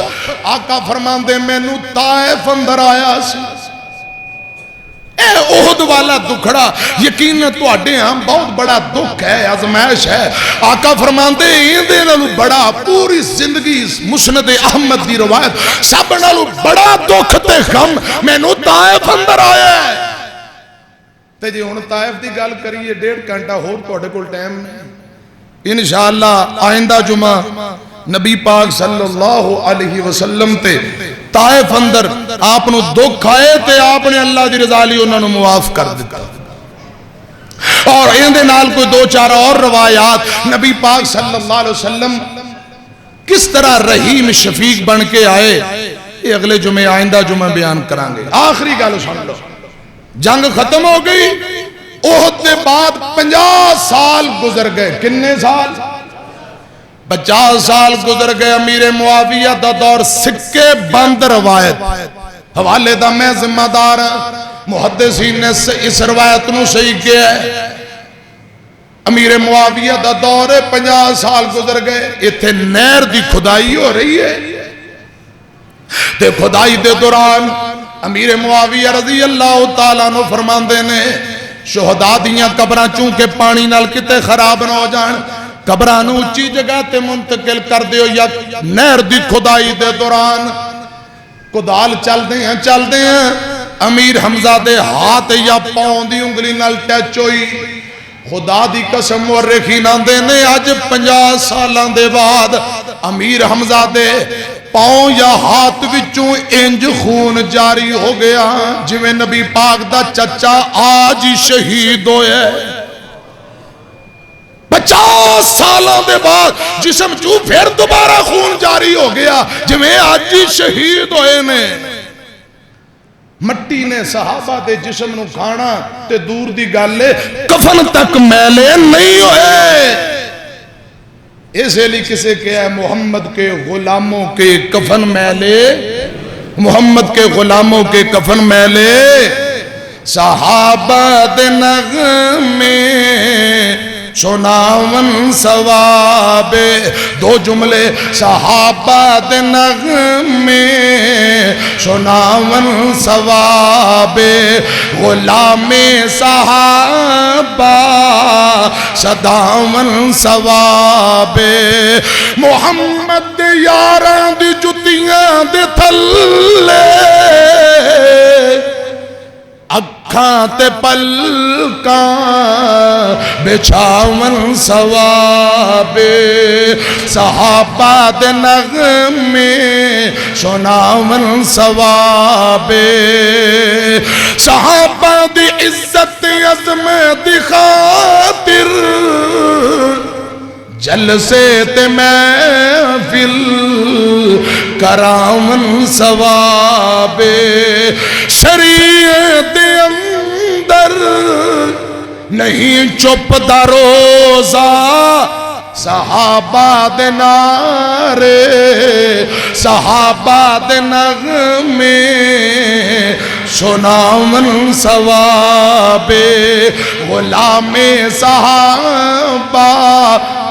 آقا فرماندے مینوں طائف اندر آیا سی. اے احد والا دکھڑا یقین تواڈے ہاں بہت بڑا دکھ ہے, آزمائش ہے. آقا فرماندے ایندے نالوں بڑا پوری زندگی مسند احمد دی روایت سب نالوں بڑا دکھ تے غم مینوں طائف اندر آیا ہے. تے جی ہن طائف دی گل کریے 1.5 گھنٹہ ہور تواڈے کول ٹائم نہیں, انشاءاللہ آئندہ جمعہ نبی پاک صلی اللہ علیہ وسلم تے طائف اندر آپ نو دکھ آئے تے آپ نے اللہ دی رضا لی انہوں نے معاف کر دیتا. اور ایندے نال کوئی 2-4 اور روایات نبی پاک صلی اللہ علیہ وسلم کس طرح رحیم شفیق بن کے آئے, یہ اگلے جمعے آئندہ جمعہ بیان کرانگے. آخری گالو سن لو, جنگ ختم ہو گئی, احد دے بعد 50 سال گزر گئے. کنے سال؟ 50 سال گزر گئے. امیر معاویہ دا دور سکے بند روایت حوالے دا میں ذمہ دار ہوں, محدثین نے اس روایت نو صحیح کیا ہے. امیر معاویہ دا دور 50 سال گزر گئے, ایتھے نہر دی کھدائی ہو رہی ہے تے کھدائی دے دوران امیر معاویہ رضی اللہ تعالیٰ عنہ فرماندے نے شہداء دیاں قبراں چونکہ پانی نال کتے خراب نہ ہو جان, قبران اونچی جگہ تے منتقل کر دیو. یا نہر دی کھدائی دے دوران کدال چل دے ہیں امیر حمزہ دے ہاتھ یا پاؤں دی انگلی نال ٹچ ہوئی. خدا دی قسم مورخین آندے نے آج 50 سالان دے بعد امیر حمزہ دے پاؤں یا ہاتھ وچوں انج خون جاری ہو گیا جویں نبی پاک دا چچا آج ہی شہید ہوئے. 50 سالوں دے بعد جسم چوں پھر دوبارہ خون جاری ہو گیا جویں آج ہی شہید ہوئے نے. مٹی نے صحابہ دے جسم نو کھانا تے دور دی گالے کفن تک میلے نہیں ہوئے. اس لیے کسے کہا ہے محمد کے غلاموں کے کفن میلے, محمد کے غلاموں کے کفن میلے. صحابہ دے نغمے سناون ثواب, 2 جملے صحابہ دے نغمے سناون ثواب, غلام صحابہ صداون ثواب. محمد دے یاران دی جتیاں دے تھلے اکھاں تے پلکاں بچھاون ثواب. صحابہ دے نغمے سناون ثواب. صحابہ دی عزت عظمت دی خاطر جلسے تے محفل کراون ثواب. شریعت اندر نہیں چپ دا روزہ صحابہ دے نعرے صحابہ دے نغمے سناون ثواب. غلام صحابہ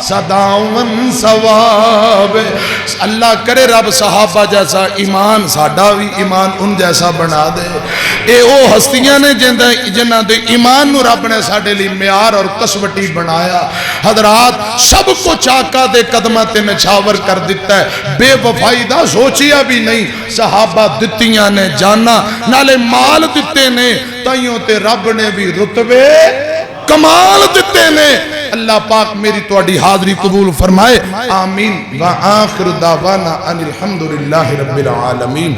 صداون ثواب. اللہ کرے رب صحابہ جیسا ایمان ساڈا بھی ایمان ان جیسا بنا دے. اے او ہستیاں نے جنہ دے ایمان نو رب نے ساڈے لی معیار اور کسوٹی بنایا. حضرات سب کچھ آقا دے قدمہ تے نچھاور کر دیتا ہے. بے وفائی دا سوچیا بھی نہیں. صحابہ دتیاں نے جانا نالے مال دیتے نے, تائیوں تے رب نے بھی رتبے کمال دیتے نے. اللہ پاک میری تواڈی حاضری قبول فرمائے. آمین. وآخر دعوانا ان الحمدللہ رب العالمین.